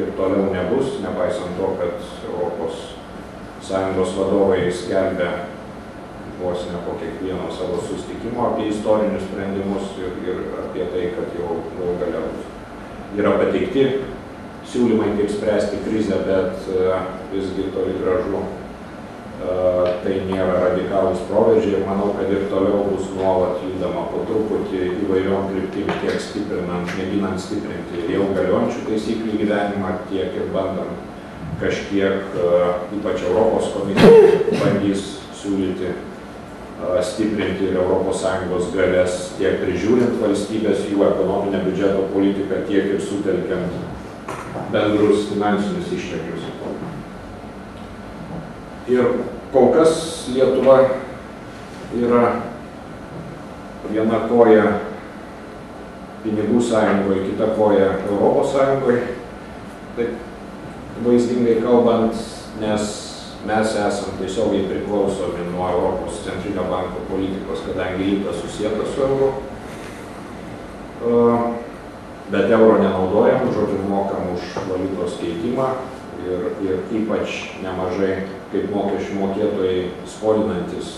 ir toliau nebus, nepaisant to, kad Europos Sąjungos vadovai skelbia vos ne po kiekvieno savo susitikimo apie istorinius sprendimus ir apie tai, kad jau galiausiai yra pateikti siūlymai, kaip spręsti krizę, bet visgi toli gražu tai nėra radikalūs proveržiai ir manau, kad ir toliau bus nuolat judama po truputį įvairiom kryptim, tiek stiprinant, mėginant stiprinti jau galiojančių taisyklių gyvenimą, tiek ir bandant kažkiek, ypač Europos komisija bandys siūlyti stiprinti ir Europos Sąjungos galės tiek prižiūrint valstybės, jų ekonominę biudžeto politiką, tiek ir sutelkiant bendrus finansinius išteklius. Ir kol kas Lietuva yra viena koja pinigų sąjungoje, kita koja Europos Sąjungoje, taip vaizdingai kalbant, nes mes esam tiesiogiai priklausomi nuo Europos centrinio banko politikos, kadangi įta susieta su euro. Bet euro nenaudojam, žodžiu, mokam už valiutos keitimą ir ypač nemažai kaip mokesčių mokėtojai skolinantis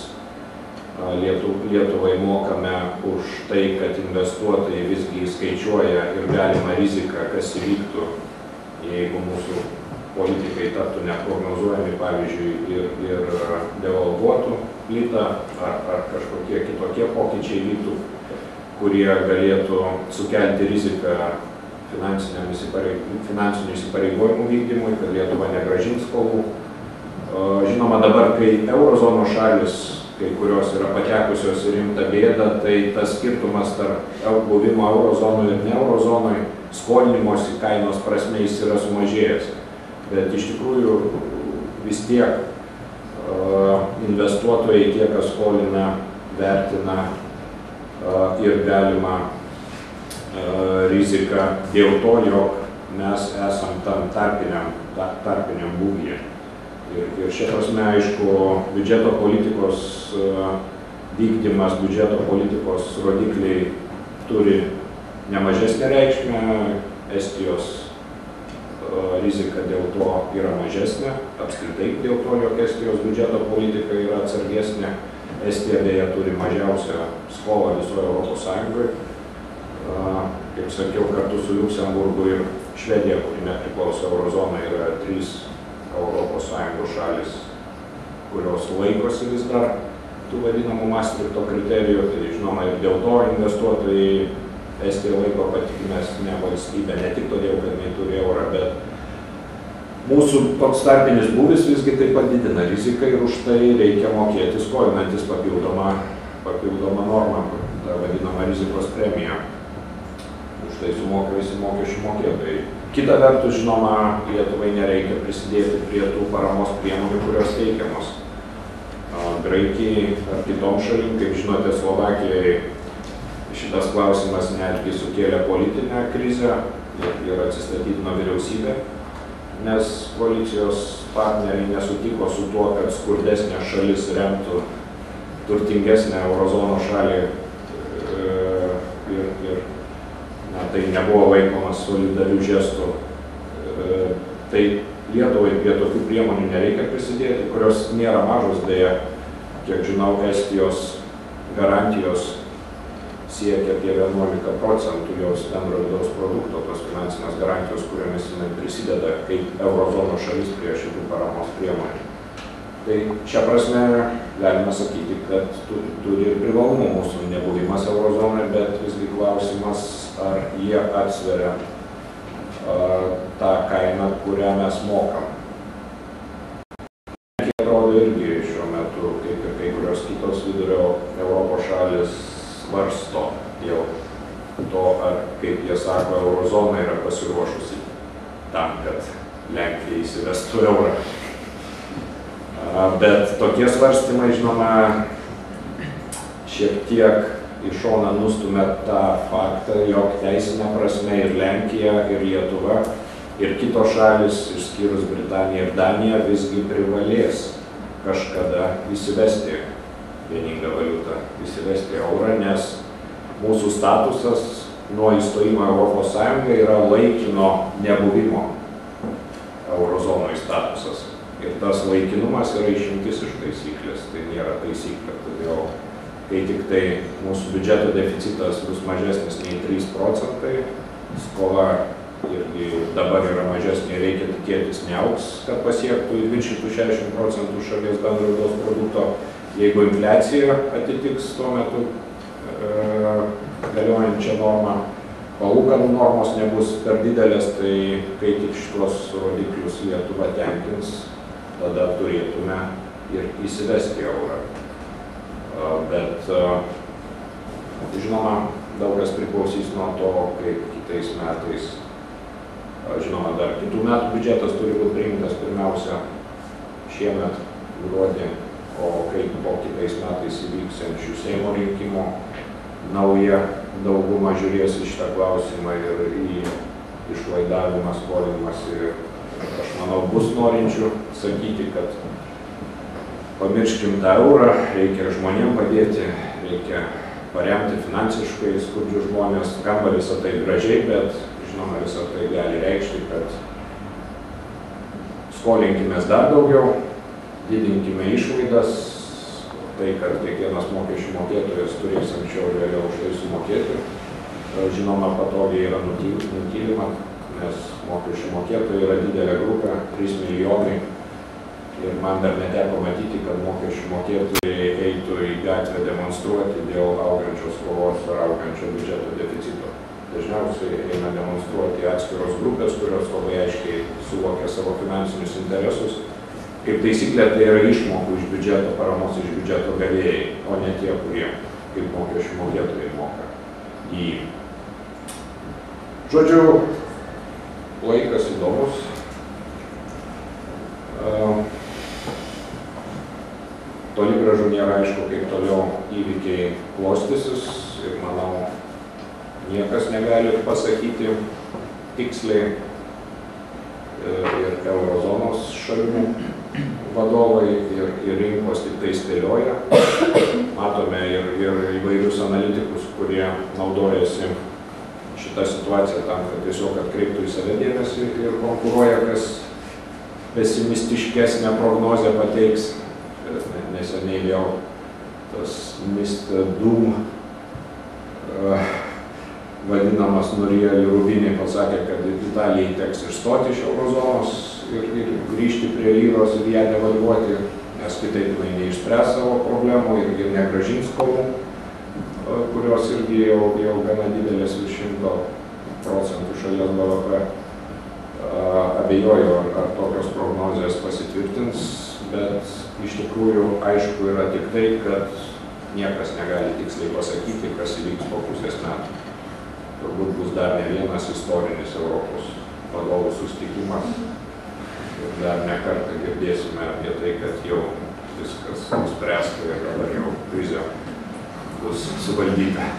Lietuvai mokame už tai, kad investuotojai visgi įskaičiuoja ir galimą riziką, kas įvyktų, jeigu mūsų politikai taptų neprognozuojami, pavyzdžiui, ir devalvuotų litą ar kažkokie kitokie pokyčiai vyktų, kurie galėtų sukelti riziką finansinių įsipareigojimų vykdymui, kad Lietuva negrąžins skolų. Žinoma, dabar, kai eurozono šalis, kai kurios yra patekusios į rimtą bėdą, tai tas skirtumas tarp buvimo eurozonoje ir ne eurozonoje skolinimosi kainos prasme jis yra sumažėjęs. Bet iš tikrųjų vis tiek investuotojai tie, kas skolina, vertina ir galima riziką dėl to, jog mes esam tam tarpiniam būvyje. Ir šia prasme, aišku, biudžeto politikos vykdymas, biudžeto politikos rodikliai turi nemažesnę reikšmę, Estijos rizika dėl to yra mažesnė, apskritai dėl to, jog Estijos biudžeto politika yra atsargesnė. Estija beje turi mažiausią skolą visoje Europos Sąjungoje. Kaip sakiau, kartu su Liuksemburgu ir Švedija, kuri nepriklauso eurozonai, yra 3 Europos Sąjungos šalis, kurios laikosi vis dar tų vadinamų Maastrichto kriterijų. Tai žinoma, ir dėl to investuotojai Estija laiko patikimesnė valstybė, ne tik todėl, kad jinai turi eurą, bet mūsų toks tarpinis būvis visgi taip pat didina riziką ir už tai reikia mokėti skolinantis papildomą normą, tą vadinamą rizikos premiją. Už tai sumoka visi mokesčių mokėtojai. Kita vertus, žinoma, Lietuvai nereikia prisidėti prie tų paramos priemonių, kurios teikiamos Graikijai ar kitom šalim. Kaip žinote, Slovakijai šitas klausimas netgi sukėlė politinę krizę ir atsistatydino vyriausybė, nes koalicijos partneriai nesutiko su tuo, kad skurdesnė šalis remtų turtingesnę eurozono šalį ir tai nebuvo laikomas solidarių žestų. Tai Lietuvai prie tokių priemonių nereikia prisidėti, kurios nėra mažos, beje, kiek žinau, Estijos garantijos siekia apie 11% jos bendro vidaus produkto, tos finansinės garantijos, kuriomis jinai prisideda kaip eurozono šalis prie šitų paramos priemonių. Tai šią prasme galime sakyti, kad turi ir privalumų mūsų nebuvimas eurozonoje, bet visgi klausimas, ar jie atsveria tą kainą, kurią mes mokam. Lenkija atrodo irgi šiuo metu, kaip ir kai kurios kitos vidurio Europos šalis, svarsto jau to, ar, kaip jie sako, eurozona yra pasiruošusi tam, kad Lenkija įsivestų eurą. Bet tokie svarstymai, žinoma, šiek tiek į šoną nustumia tą faktą, jog teisinė prasme ir Lenkija, ir Lietuva, ir kitos šalis, išskyrus Britaniją ir Daniją, visgi privalės kažkada įsivesti vieningą valiutą, įsivesti eurą, nes mūsų statusas nuo įstojimo Europos Sąjungai yra laikino nebuvimo eurozonoje statusas. Ir tas laikinumas yra išimtis iš taisyklės, tai nėra taisyklė, todėl kai tik tai mūsų biudžeto deficitas bus mažesnis nei 3%, skola irgi dabar yra mažesnė, reikia tikėtis neaugs, kad pasiektų į 260% šalies bendro vidaus produkto. Jeigu infliacija atitiks tuo metu galiojančią normą, palūkanų normos nebus per didelės, tai kai tik šitos rodiklius Lietuva tenkins, tada turėtume ir įsivesti eurą. Bet, žinoma, daug kas priklausys nuo to, kaip kitais metais, žinoma, dar kitų metų biudžetas turi būti priimtas pirmiausia šiemet gruodį, o kaip po kitais metais įvyksiančių Seimo rinkimų nauja dauguma žiūrės į šitą klausimą ir į išlaidavimą, skolinimąsi. Aš manau, bus norinčių sakyti, kad pamirškim tą eurą, reikia žmonėm padėti, reikia paremti finansiškai skurdžius žmonės. Skamba visą tai gražiai, bet žinoma, visą tai gali reikšti, kad skolinkimės dar daugiau, didinkime išlaidas, tai, kad kiekvienas mokesčių mokėtojas turės anksčiau ir vėliau už tai sumokėti. Žinoma, patogiai yra nutylima, nes mokesčių mokėtojai yra didelė grupė, 3 milijonai. Ir man dar neteko matyti, kad mokesčių mokėtojai eitų į gatvę demonstruoti dėl augančios skolos ar augančio biudžeto deficito. Dažniausiai eina demonstruoti atskiros grupės, kurios labai aiškiai suvokia savo finansinius interesus. Kaip taisyklė, tai yra išmokų iš biudžeto, paramos iš biudžeto gavėjai, o ne tie, kurie kaip mokesčių mokėtojai moka į. Žodžiu, laikas įdomus. Toli gražu nėra aišku, kaip toliau įvykiai klostysis ir manau, niekas negali pasakyti tiksliai ir eurozonos šalių vadovai ir rinkos tik tai spėlioja. Matome ir įvairius analitikus, kurie naudojasi šitą situaciją tam, kad tiesiog atkreiptų į save dėmesį ir konkuruoja, kas pesimistiškesnę prognozę pateiks. Neseniai vėl tas Mr. Doom vadinamas Nurija Rubinė pasakė, kad Italijai teks išstoti iš eurozonos ir grįžti prie lyros ir ją devalvuoti, nes kitaip jinai neišspręs savo problemų ir negrąžins skolų, kurios irgi jau gana didelės virš 100% šalies BVP. Abejoju, ar tokios prognozijos pasitvirtins, bet iš tikrųjų aišku yra tik tai, kad niekas negali tiksliai pasakyti, kas įvyks po pusės metų. Turbūt bus dar ne vienas istorinis Europos vadovų susitikimas ir dar ne kartą girdėsime apie tai, kad jau viskas nuspręsta ir dabar jau krizė bus suvaldyta.